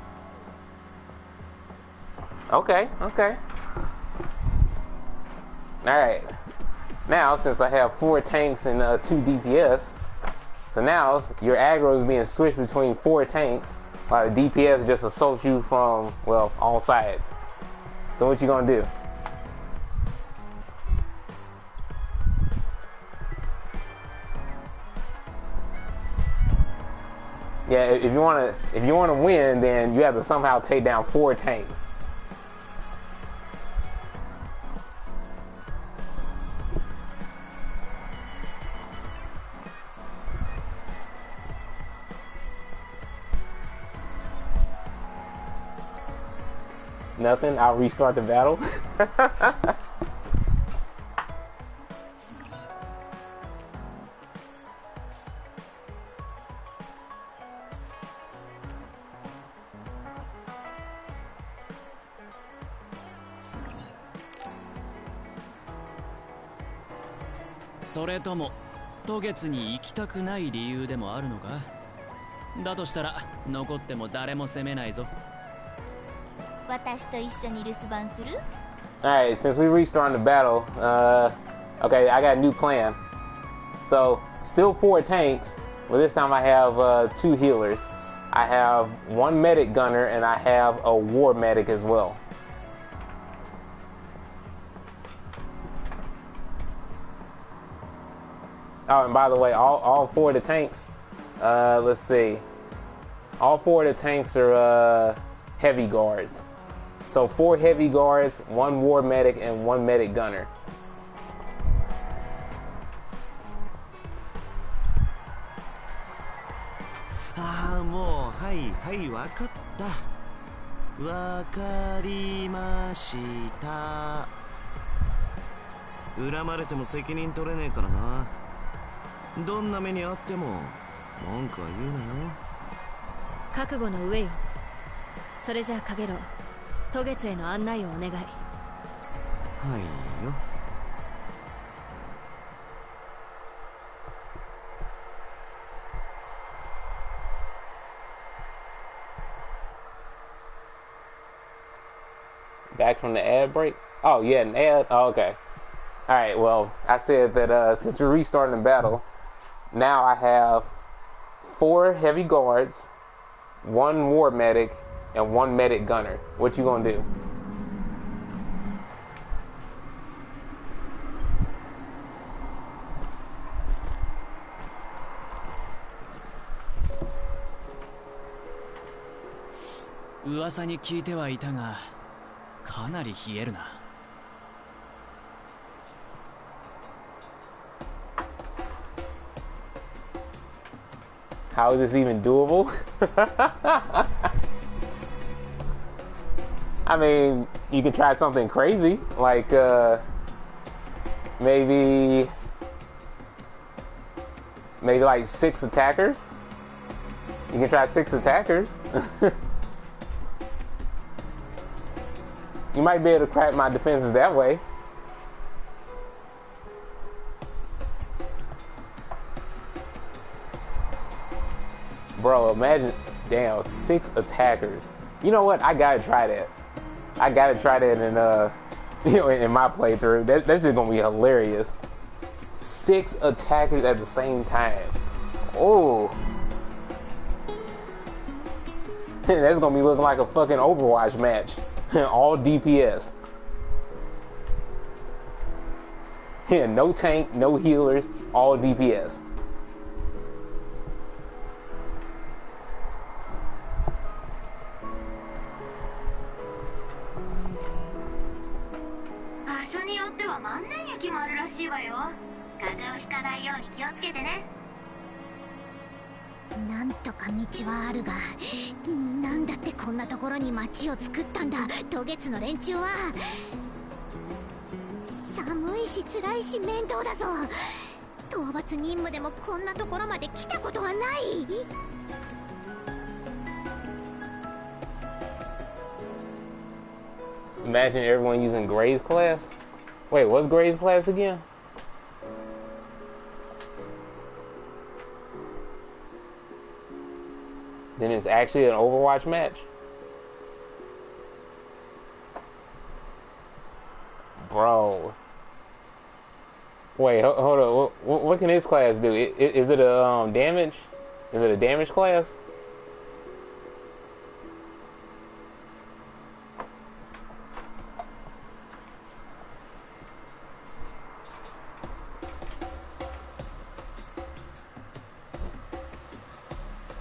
Okay. Alright. Now, since I have 4 tanks and 2 DPS, so now your aggro is being switched between 4 tanks Like the DPS just assaults you from, well, all sides. So what you gonna do? Yeah, if you wanna win, then you have to somehow take down 4 tanks. Nothing. I'll restart the battle.それとも渡月に行きたくない理由でもあるのか？だとしたら残っても誰も責めないぞ。私と一緒に留守番する？ Alright, since we restarting the battle, okay, I got a new plan. So, still 4 tanks, but this time I have 2 healers. I have 1 medic gunner and I have a war medic as well. Oh, and by the way, all 4 of the tanks, let's see. All 4 of the tanks are heavy guards. So 4 heavy guards, 1 war medic, and 1 medic gunner. Ah, もうはいはいわかった。わかりました。恨まれても責任取れねえからな。どんな目にあっても文句は言うなよ。覚悟の上よ。それじゃあカゲロ、渡月への案内をお願い。はいよ。Back from the ad break? Oh, yeah, an ad? Oh, okay. Alright, well, I said that since we're restarting the battle, now I have 4 heavy guards, 1 war medic, and 1 medic gunner. What you gonna do?噂に聞いてはいたが、かなり冷えるな。How is this even doable? I mean, you can try something crazy, like maybe like 6 attackers. You can try 6 attackers. You might be able to crack my defenses that way. Bro, imagine, damn, 6 attackers. You know what? I gotta try that. I gotta try that in in my playthrough. That's just gonna be hilarious. 6 attackers at the same time. Oh. That's gonna be looking like a fucking Overwatch match. All DPS. Yeah, no tank, no healers, all DPS. Kazeo なんとか道はあるが、なんだってこんなところに町を作ったんだ、渡月の連中は。寒いし辛いし面倒だぞ。討伐任務でもこんなところまで来たことはない。Imagine everyone using Gray's class. Wait, what's Gray's class again? Then it's actually an Overwatch match. Bro. Wait, hold on. What can his class do? Is it a damage? Is it a damage class?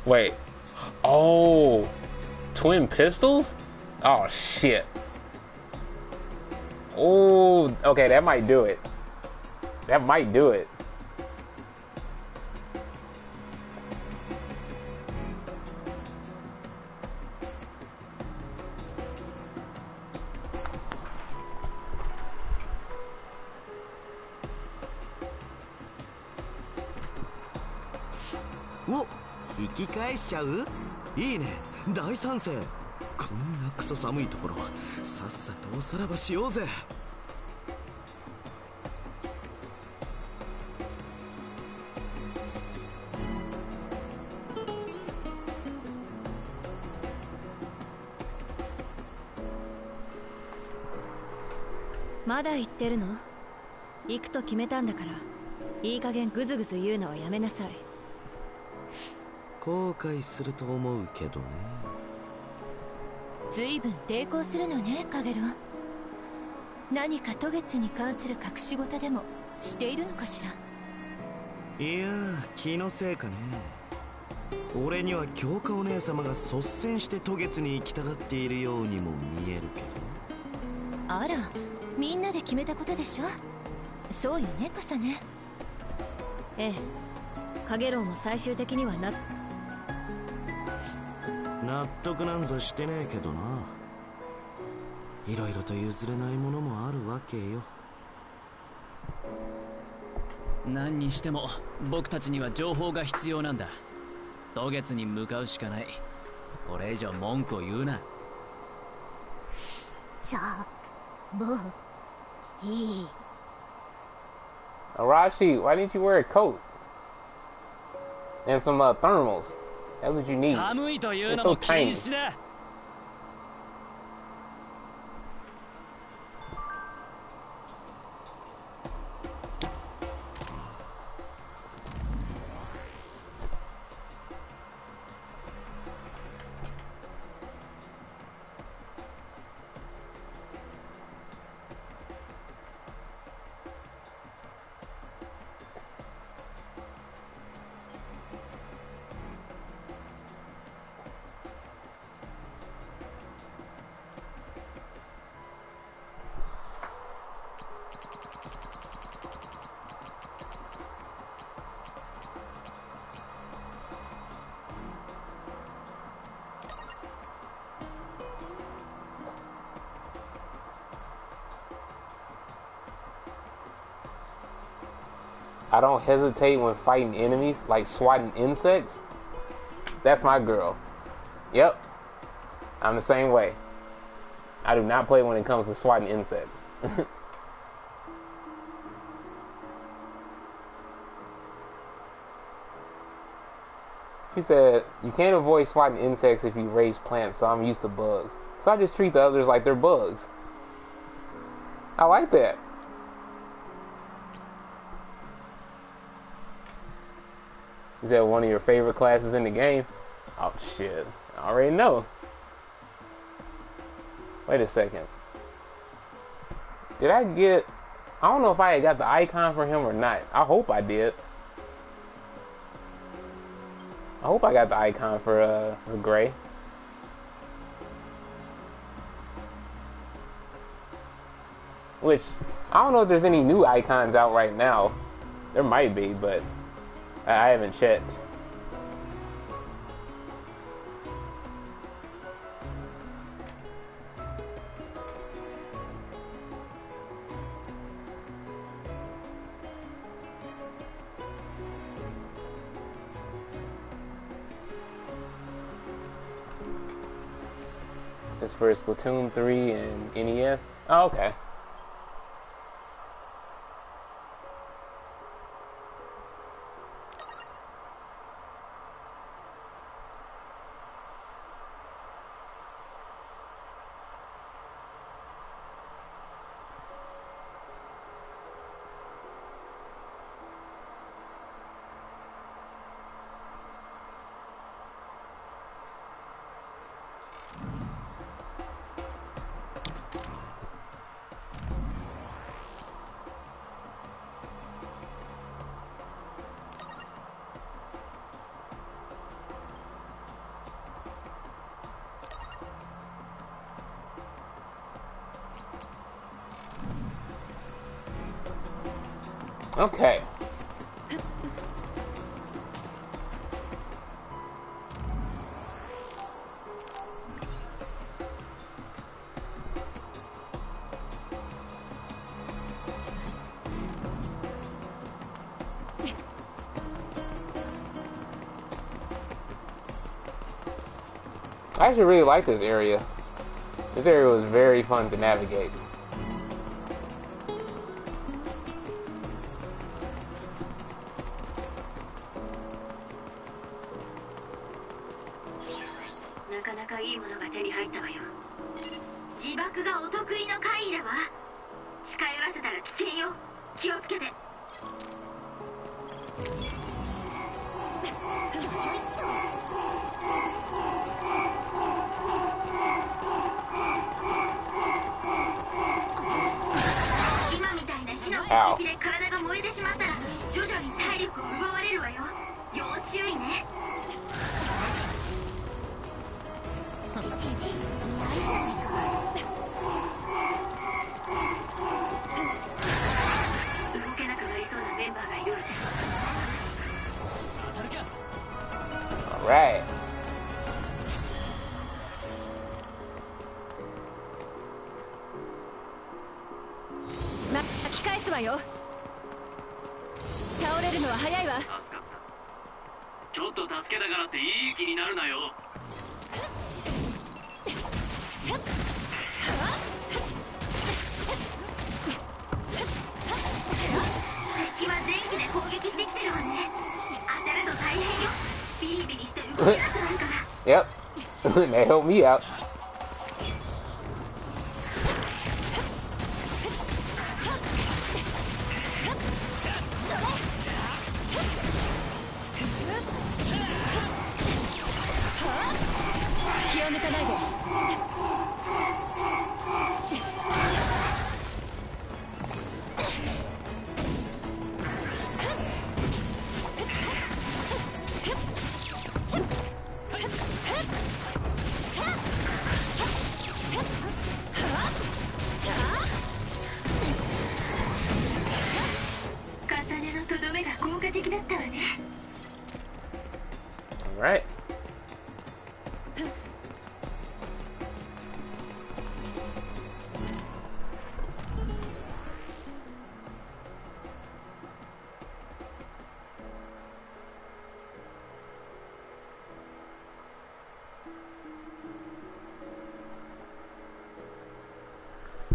Wait. Oh, twin pistols? Oh shit. Oh, okay, that might do it. That might do it.お、引き返しちゃう？いいね、大賛成。こんなクソ寒いところ、さっさとおさらばしようぜ。まだ言ってるの？行くと決めたんだから、いい加減グズグズ言うのはやめなさい。後悔すると思うけどね。ずいぶん抵抗するのね、カゲロ。何か渡月に関する隠し事でもしているのかしら。いやー、気のせいかね。俺には京香お姉様が率先して渡月に行きたがっているようにも見えるけど。あら、みんなで決めたことでしょ。そうよね、カサね。ええ、カゲロウも最終的には納得なんざしてねえけどな。いろいろと譲れないものもあるわけよ。何にしても僕たちには情報が必要なんだ。渡月に向かうしかない。これ以上文句を言うな。さあ、もういい。Arashi, why didn't you wear a coat? And some thermals. That's what you need. 寒いという It's の so も禁 tiny. 止だ。I don't hesitate when fighting enemies, like swatting insects. That's my girl. Yep. I'm the same way. I do not play when it comes to swatting insects. She said, you can't avoid swatting insects if you raise plants, so I'm used to bugs. So I just treat the others like they're bugs. I like that. Is that one of your favorite classes in the game? Oh shit, I already know. Wait a second. Did I get... I don't know if I had got the icon for him or not. I hope I did. I hope I got the icon for Gray. Which, I don't know if there's any new icons out right now. There might be, but I haven't checked. It's for Splatoon 3 and NES. Oh, okay. Okay. I actually really like this area. This area was very fun to navigate. Ow. All right. Yep. They helped me out. All right.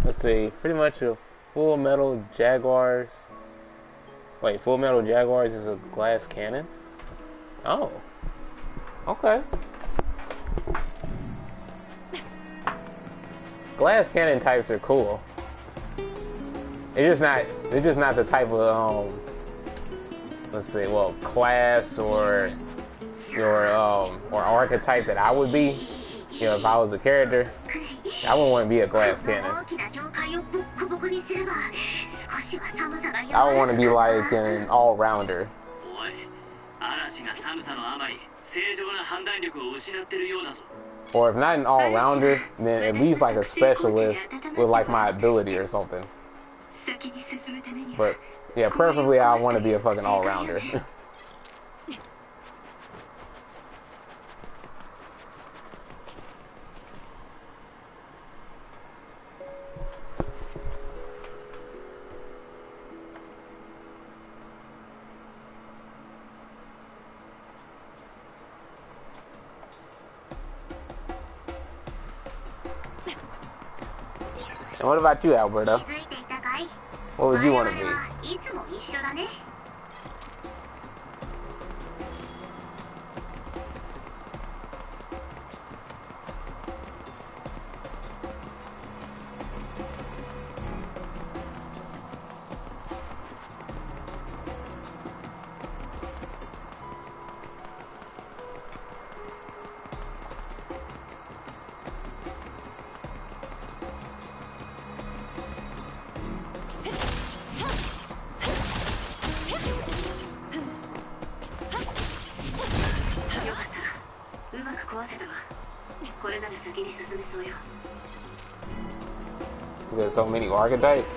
Let's see, pretty much a Full Metal Jaguars. Wait, Full Metal Jaguars is a glass cannon? Oh. Okay. Glass cannon types are cool. It's just not the type of let's see, well, class or archetype that I would be. You know, if I was a character, I wouldn't want to be a glass cannon. I would want to be like an all-rounder. Or if not an all-rounder, then at least like a specialist with like my ability or something. But yeah, preferably I want to be a fucking all-rounder. And what about you, Alberto? What would you want to be? There's so many archetypes.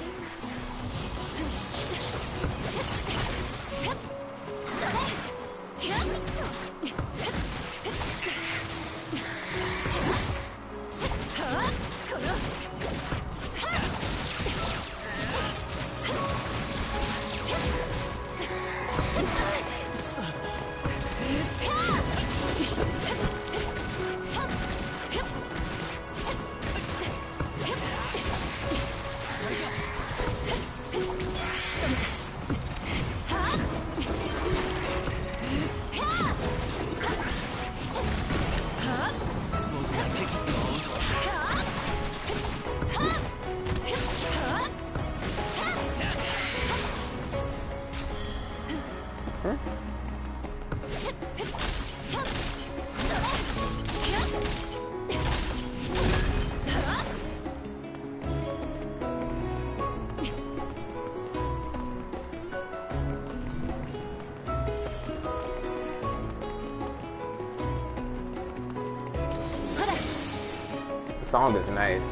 The song is nice.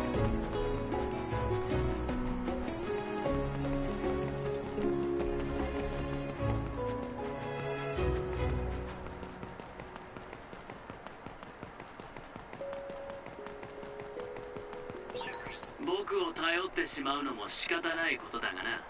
僕を頼ってしまうのも仕方ないことだがな。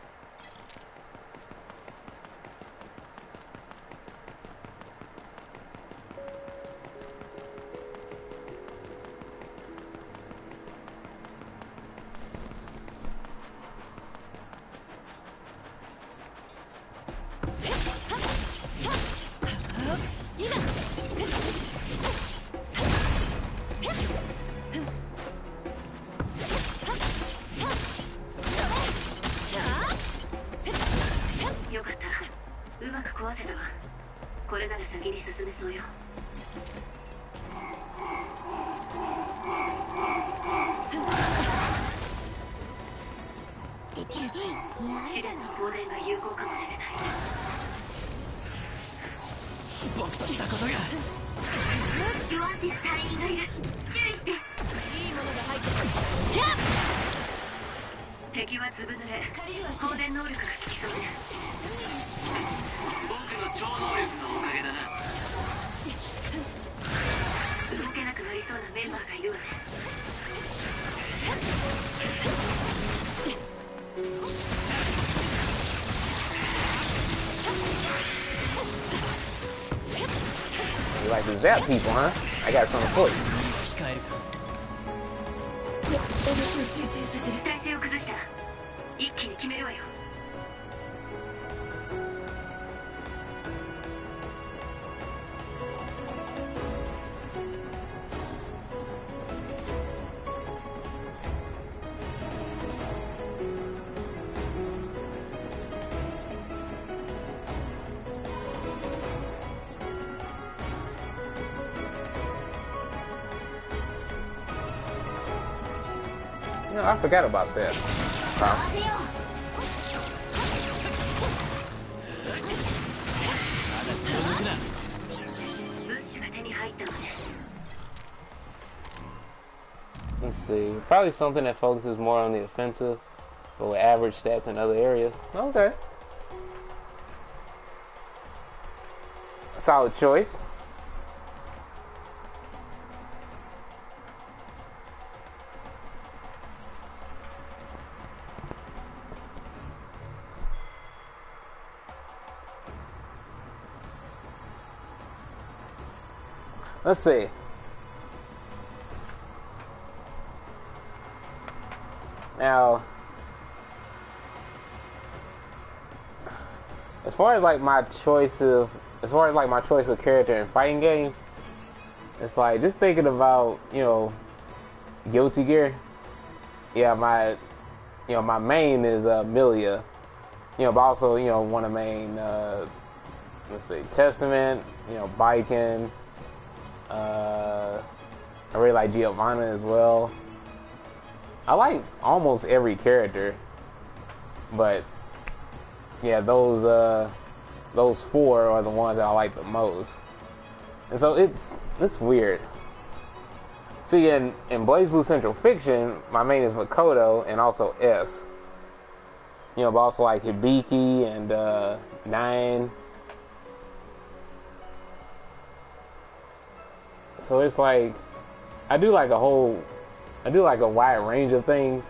よかった。うまく壊せたわ。これなら先に進めそうよ。試練の放電が有効かもしれない。僕としたことが。不安定な隊員がいる。注意して。いいものが入ってる。敵はずぶ濡れ。放電能力がつきそうです。僕の超能力のおかげだな。動けなくなりそうなメンバーがいるわね。You like to zap people, huh? I got something for you. 体勢を崩したら一気に決めるわよ。You know, I forgot about that. Let's see. Probably something that focuses more on the offensive, but with average stats in other areas. Okay. Solid choice. Let's see. Now, as far as my choice of character in fighting games, it's like just thinking about, Guilty Gear. Yeah, my main is Milia. But also, one of the main, let's see, Testament, Biken. I really like Giovanna as well. I like almost every character, but yeah, those four are the ones that I like the most. And so it's weird. See, in BlazBlue Central Fiction, my main is Makoto and also S. But also like Hibiki and Nine. So it's like I do like a wide range of things.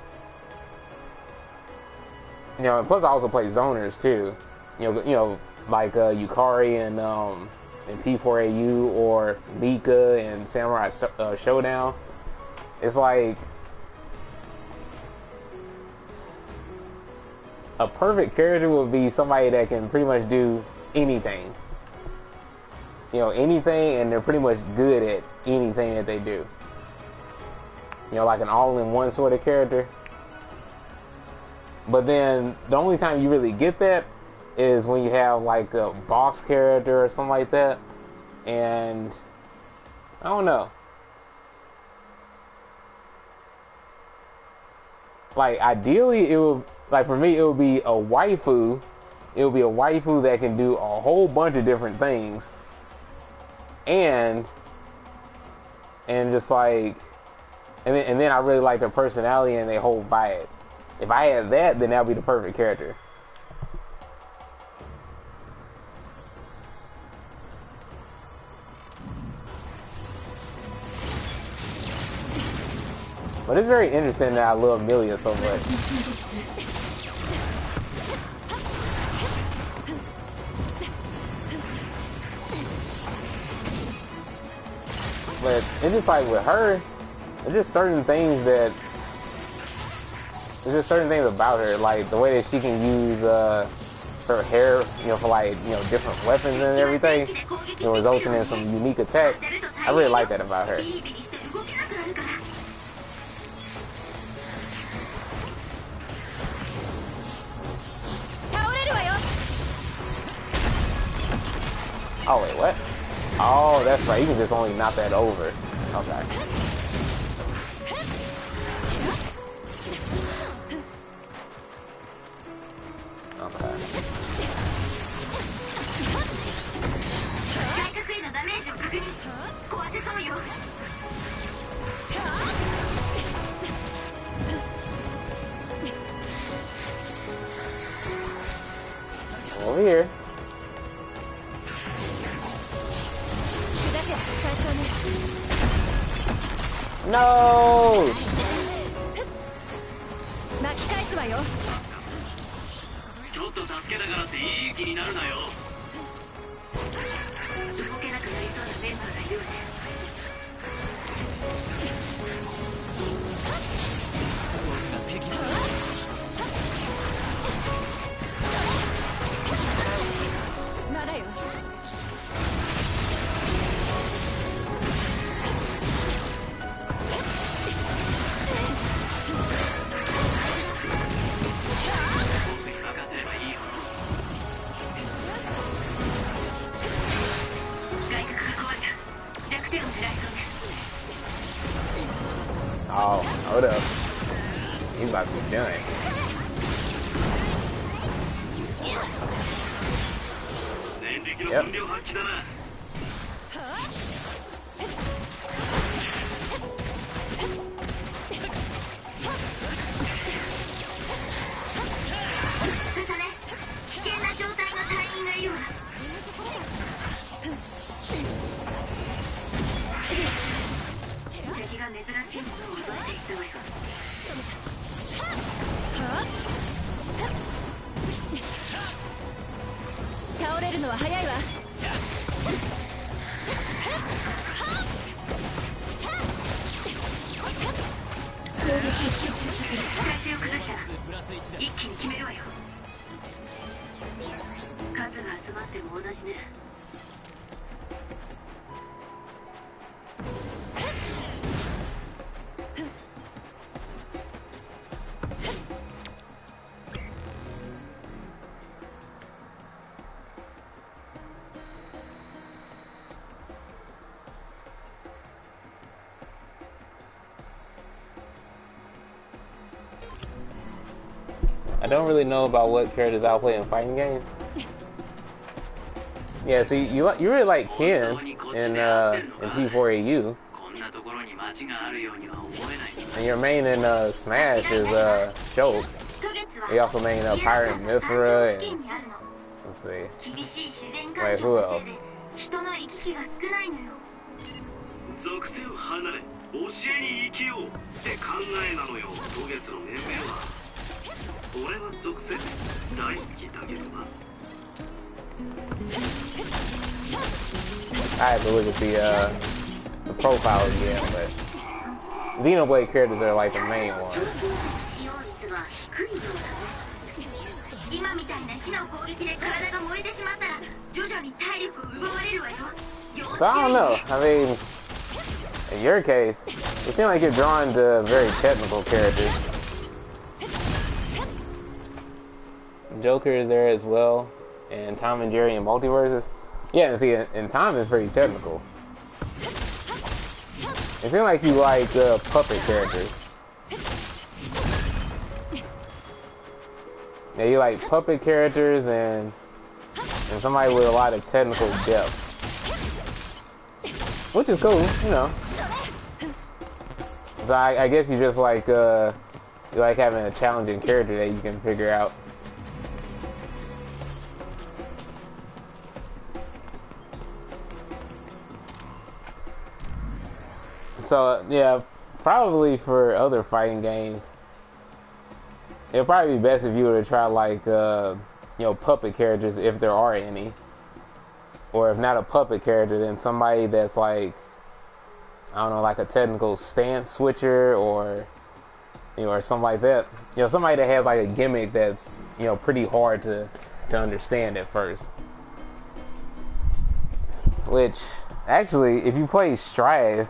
And plus I also play zoners too. Like Yukari and P4AU or Mika and Samurai Showdown. It's like a perfect character would be somebody that can pretty much do anything. Anything, and they're pretty much good at anything that they do. Like an all-in-one sort of character. But then the only time you really get that is when you have like a boss character or something like that. And I don't know. Like, ideally, it would, like, for me, it would be a waifu. It would be a waifu that can do a whole bunch of different things. And just like, and then I really like their personality and their whole vibe. If I had that, then that would be the perfect character. But it's very interesting that I love Milia so much. But it's just like with her, there's just certain things that, there's just certain things about her, like the way that she can use her hair, you know, for like, you know, different weapons and everything, you know, resulting in some unique attacks. I really like that about her. Oh wait, what? Oh, that's right. You can just only knock that over. Okay. Okay. Over here. No! Oh, hold up. He's about to be done. Yep. I don't really know about what characters I'll play in fighting games. Yeah, see, you really like Ken in P4AU. And your main in Smash is Choke. You also main Pirate Mithra and let's see. Wait, who else? I have to look at the profile again, but Xenoblade characters are like the main ones. So I don't know. I mean, in your case, it seems like you're drawn to very technical characters. Joker is there as well, and Tom and Jerry in Multiverses. Yeah, see, and Tom is pretty technical. It seems like you like puppet characters. Yeah, you like puppet characters and somebody with a lot of technical depth, which is cool, you know. So I guess you just like you like having a challenging character that you can figure out. So yeah, probably for other fighting games, it'd probably be best if you were to try like you know, puppet characters if there are any, or if not a puppet character, then somebody that's like, I don't know, like a technical stance switcher, or you know, or something like that. You know, somebody that has like a gimmick that's, you know, pretty hard to understand at first. Which actually, if you play Strive,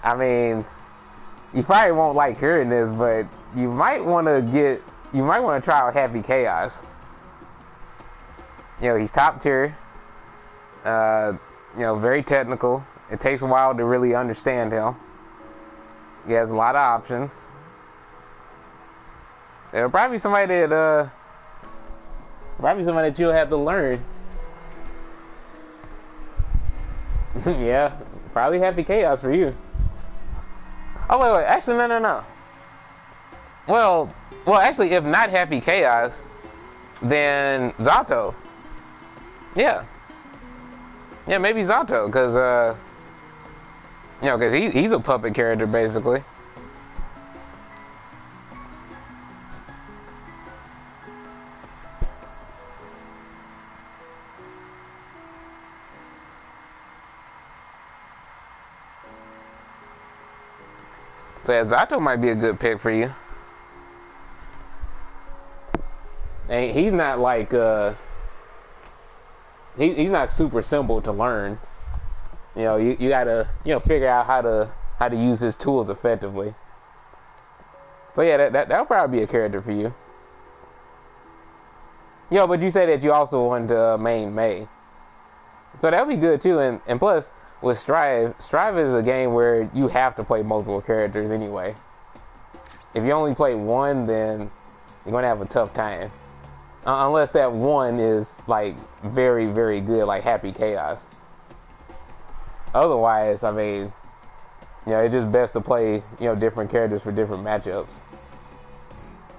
I mean, you probably won't like hearing this, but you might want to try out Happy Chaos. You know, he's top tier. You know, very technical. It takes a while to really understand him. He has a lot of options. There'll probably be somebody that you'll have to learn. Yeah, probably Happy Chaos for you. Oh wait, actually no. Well, actually, if not Happy Chaos, then Zato. Yeah, maybe Zato, because you know, because he's a puppet character basically. So yeah, Zato might be a good pick for you. And he's not like he's not super simple to learn. You know, you gotta, you know, figure out how to use his tools effectively. So yeah, that'll probably be a character for you. Yo, but you said that you also wanted to main May. So that'll be good too, and plus with Strive is a game where you have to play multiple characters anyway. If you only play one, then you're gonna have a tough time. Unless that one is like very, very good, like Happy Chaos. Otherwise, I mean, you know, it's just best to play, you know, different characters for different matchups.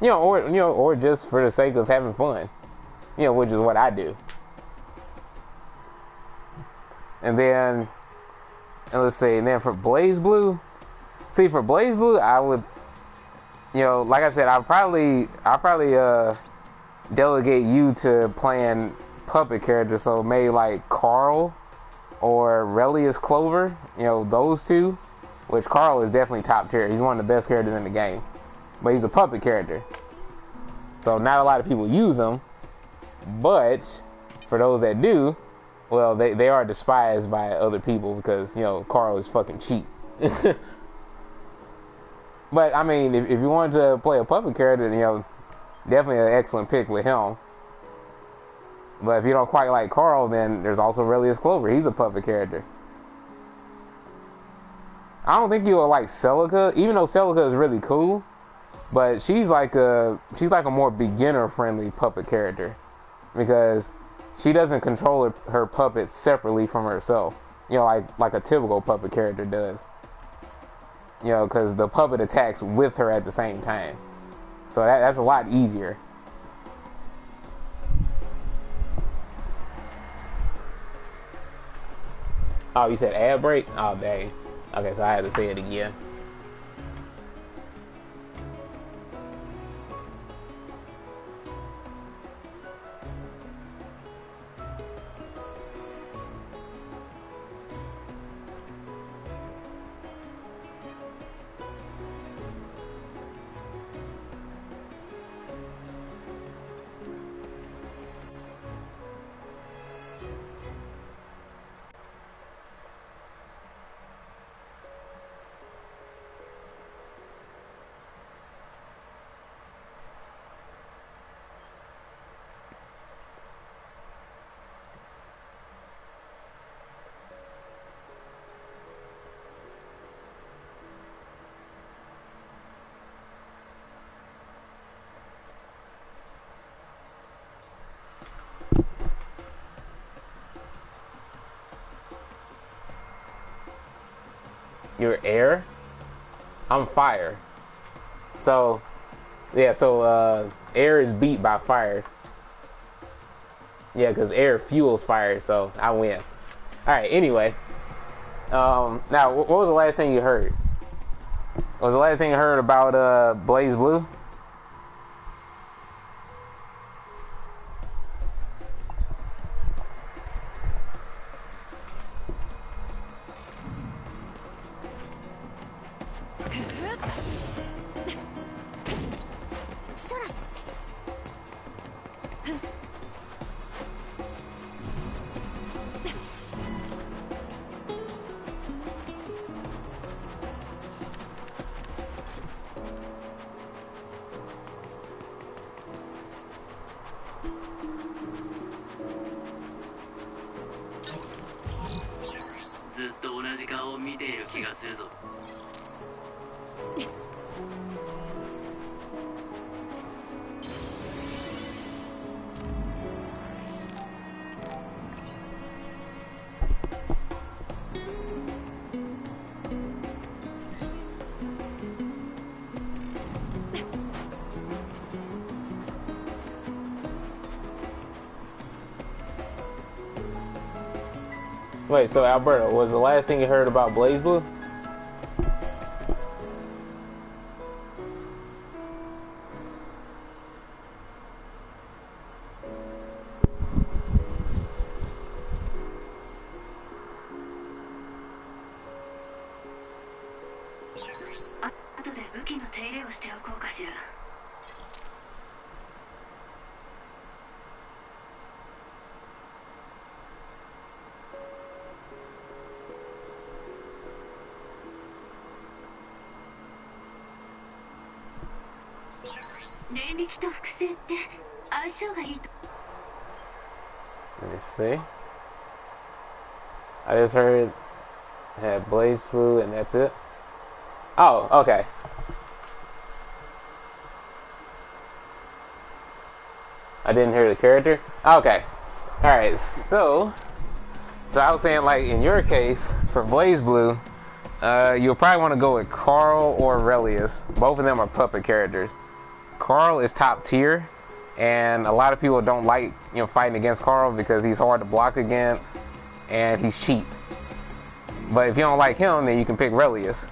Or just for the sake of having fun. You know, which is what I do. And let's see, and then for Blaze Blue, I would, you know, like I said, I'll probably delegate you to playing puppet characters, so maybe like Carl or Relius Clover, you know, those two, which Carl is definitely top tier. He's one of the best characters in the game, but he's a puppet character, so not a lot of people use him, but for those that do, well, they are despised by other people because, you know, Carl is fucking cheap. But I mean, if you wanted to play a puppet character, you know, definitely an excellent pick with him. But if you don't quite like Carl, then there's also Relius Clover. He's a puppet character. I don't think you will like Celica, even though Celica is really cool. But she's like a more beginner-friendly puppet character because she doesn't control her puppets separately from herself. You know, like a typical puppet character does. You know, because the puppet attacks with her at the same time. So that's a lot easier. Oh, you said ad break? Oh, dang. Okay, so I had to say it again. You're air. I'm fire. So, yeah. So air is beat by fire. Yeah, because air fuels fire. So I win. All right. Anyway. Now, what was the last thing you heard? What was the last thing you heard about Blaze Blue?ずっと同じ顔を見ている気がするぞ。Wait, so Alberto, was the last thing you heard about Blaze Blue?あ、後で武器の手入れをしておこうかしら。念力と複製って相性がいいと。 Let me see. I just heard had Blaze Blue and that's it. Oh, okay. I didn't hear the character. Okay. All right. So I was saying, like in your case for Blaze Blue, you'll probably want to go with Carl or Relius. Both of them are puppet characters. Carl is top tier, and a lot of people don't like fighting against Carl because he's hard to block against and he's cheap. But if you don't like him, then you can pick Relius.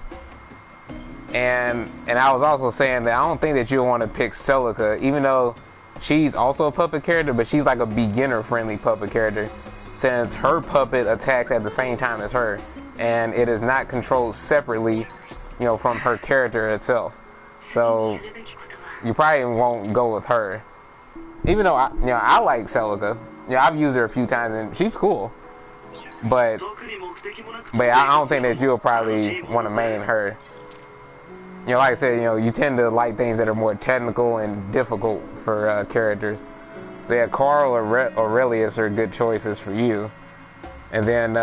And I was also saying that I don't think that you'll want to pick Celica, even though she's also a puppet character, but she's like a beginner-friendly puppet character, since her puppet attacks at the same time as her, and it is not controlled separately, from her character itself. So you probably won't go with her. Even though I like Celica. I've used her a few times and she's cool. But I don't think that you'll probably want to main her. Like I said, you tend to like things that are more technical and difficult for characters. So yeah, Carl or Relius are good choices for you. And then,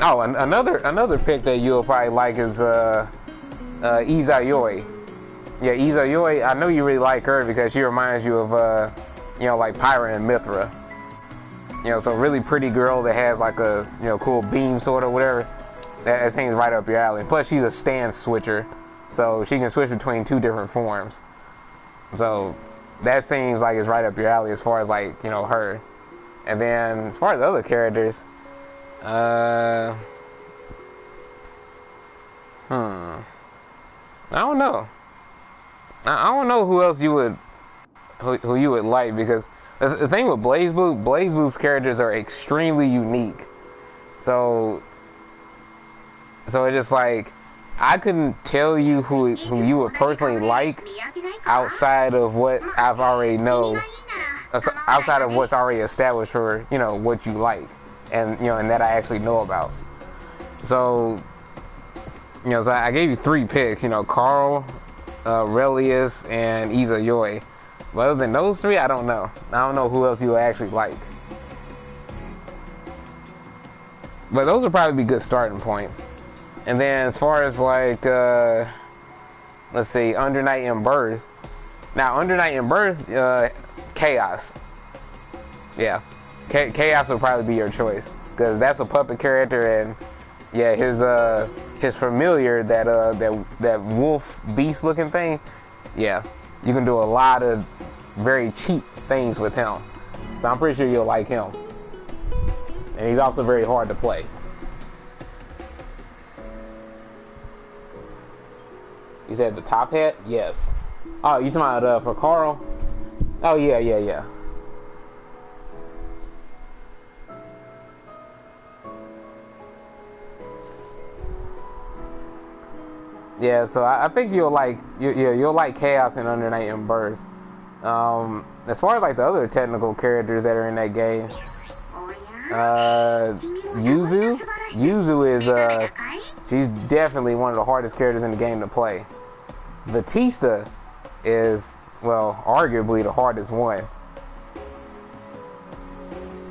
another pick that you'll probably like is Izayoi. Yeah, Izayoi, I know you really like her because she reminds you of, like Pyra and Mithra. So really pretty girl that has like a, cool beam sword or whatever. That seems right up your alley. Plus, she's a stance switcher, so she can switch between two different forms. So that seems like it's right up your alley as far as like, her. And then as far as other characters, I don't know. I don't know who else you would like, because the thing with Blaze Blue's characters are extremely unique. So it's just like I couldn't tell you who you would personally like outside of what I've already know, outside of what's already established for what you like, and and that I actually know about. So so I gave you 3 picks, Carl, Relius, and Izayoi. But other than those 3, I don't know. I don't know who else you would actually like. But those would probably be good starting points. And then as far as like, let's see, Under Night in Birth. Now, Under Night in Birth, Chaos. Yeah, Chaos would probably be your choice, because that's a puppet character, and Yeah, his familiar, that wolf beast looking thing. Yeah, you can do a lot of very cheap things with him. So I'm pretty sure you'll like him. And he's also very hard to play. You said the top hat? Yes. Oh, you talking about for Carl? Oh yeah. Yeah, so I think you'll like Chaos and Under Night and Birth. As far as like the other technical characters that are in that game, Yuzu is she's definitely one of the hardest characters in the game to play. Batista is, well, arguably the hardest one.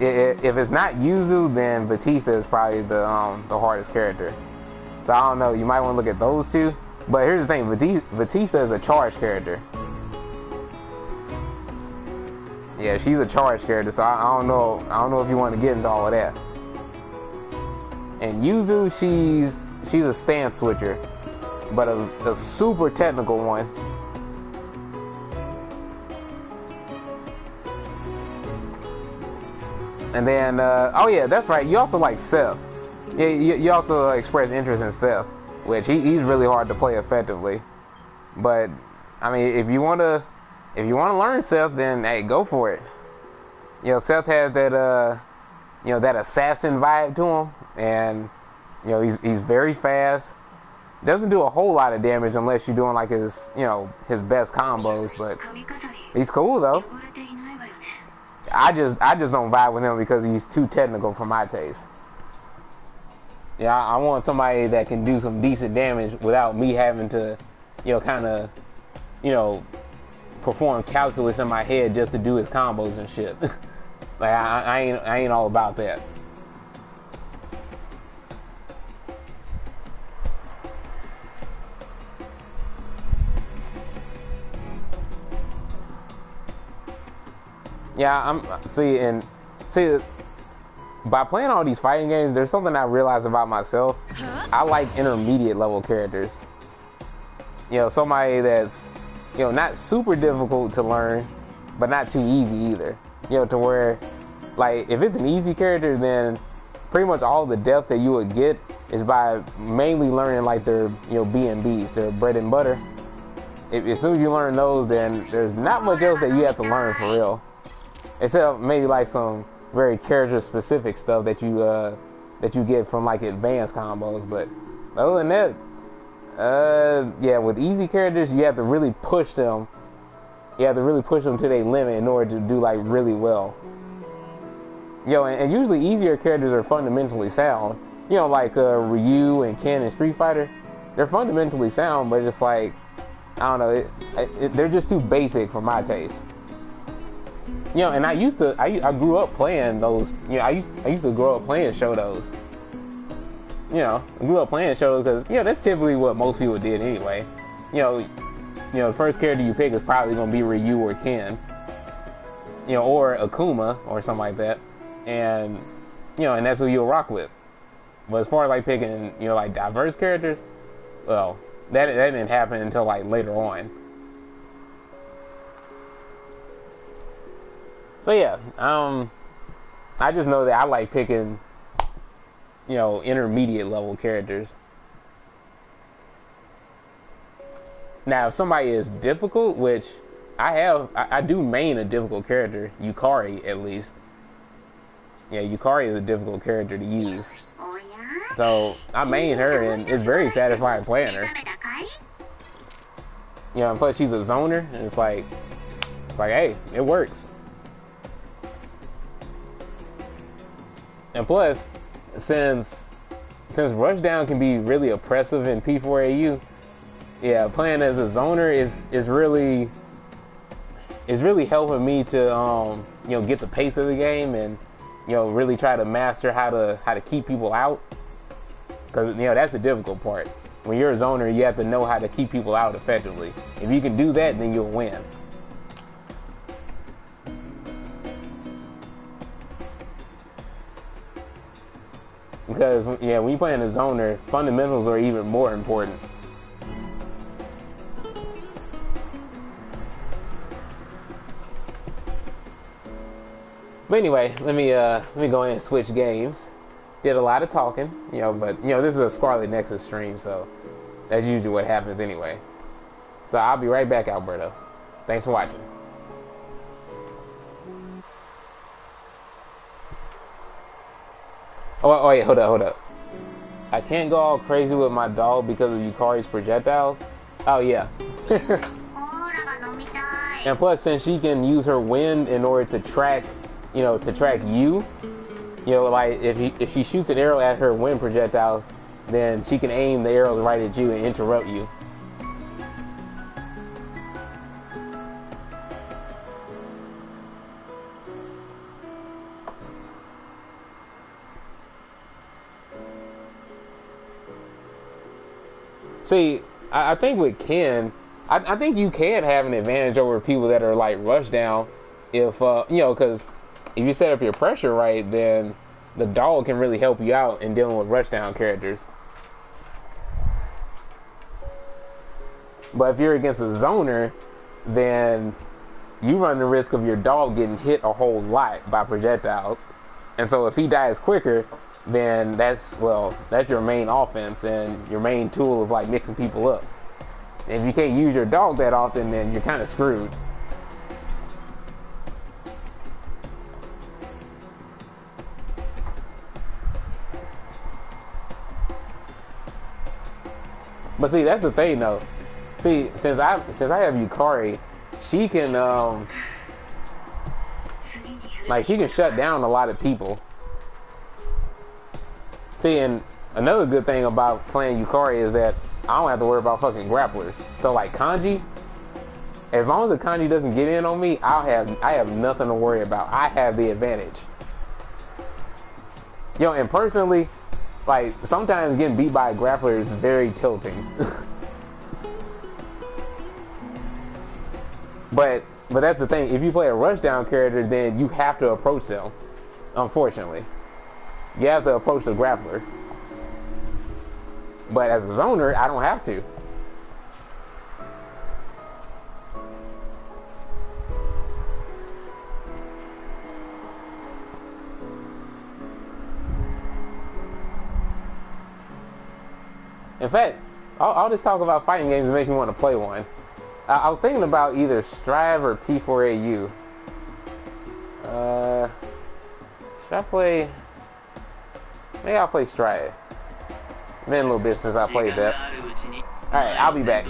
If it's not Yuzu, then Batista is probably the hardest character. So I don't know, you might want to look at those two. But here's the thing, Batista is a charge character. Yeah, she's a charge character, so I don't know if you want to get into all of that. And Yuzu, she's a stance switcher, but a super technical one. And then, oh yeah, that's right, you also like Seth. Yeah, you also express interest in Seth, which he's really hard to play effectively. But I mean, if you want to learn Seth, then hey, go for it. You know, Seth has that that assassin vibe to him, and you know he's very fast. Doesn't do a whole lot of damage unless you're doing like his best combos, but he's cool though. I just don't vibe with him because he's too technical for my taste. Yeah, I want somebody that can do some decent damage without me having to, kind of, perform calculus in my head just to do his combos and shit. Like I ain't all about that. Yeah, see. By playing all these fighting games, there's something I realized about myself. I like intermediate level characters. Somebody that's, not super difficult to learn, but not too easy either. To where, like, if it's an easy character, then pretty much all the depth that you would get is by mainly learning, like, their, B&Bs, their bread and butter. As soon as you learn those, then there's not much else that you have to learn for real. Except maybe, like, some very character specific stuff that you get from like advanced combos, but other than that, yeah, with easy characters you have to really push them. You have to really push them to their limit in order to do like really well. And usually easier characters are fundamentally sound. Like Ryu and Ken in Street Fighter, they're fundamentally sound, but just like I don't know, they're just too basic for my taste. And I grew up playing those. I used to grow up playing Shotos. I grew up playing Shotos because that's typically what most people did anyway. The first character you pick is probably gonna be Ryu or Ken, or Akuma or something like that, and and that's who you'll rock with. But as far as like picking like diverse characters, well, that didn't happen until like later on. So yeah, I just know that I like picking, intermediate level characters. Now, if somebody is difficult, which I do main a difficult character, Yukari at least. Yeah, Yukari is a difficult character to use. So I main her, and it's very satisfying playing her. And plus she's a zoner, and it's like, hey, it works. And plus, since Rushdown can be really oppressive in P4AU, yeah, playing as a zoner is really helping me to get the pace of the game and really try to master how to keep people out, because that's the difficult part. When you're a zoner, you have to know how to keep people out effectively. If you can do that, then you'll win. Because, yeah, when you play in a zoner, fundamentals are even more important. But anyway, let me go in and switch games. Did a lot of talking, you know, but, you know, this is a SCARLET NEXUS stream, so that's usually what happens anyway. So I'll be right back, Alberto. Thanks for watching. Oh wait, hold up. I can't go all crazy with my dog because of Yukari's projectiles. Oh yeah. And plus, since she can use her wind in order to track, you know, you know, like if she shoots an arrow at her wind projectiles, then she can aim the arrows right at you and interrupt you. See, I think with Ken, I think you can have an advantage over people that are like rushdown if, you know, because if you set up your pressure right, then the dog can really help you out in dealing with rushdown characters. But if you're against a zoner, then you run the risk of your dog getting hit a whole lot by projectiles. And so if he dies quicker, then that's your main offense and your main tool of like mixing people up. And if you can't use your dog that often, then you're kind of screwed. But see, that's the thing though. See, since I have Yukari, she can like she can shut down a lot of people. See, and another good thing about playing Yukari is that I don't have to worry about fucking grapplers. So like Kanji, as long as the Kanji doesn't get in on me, I have nothing to worry about. I have the advantage. Yo, and personally, like sometimes getting beat by a grappler is very tilting. But that's the thing. If you play a rushdown character, then you have to approach them. Unfortunately, you have to approach the grappler. But as a zoner, I don't have to. In fact, I'll just talk about fighting games and make me want to play one. I was thinking about either Strive or P4AU. Should I play? Maybe I'll play Strive. Been a little bit since I played that. Alright, I'll be back.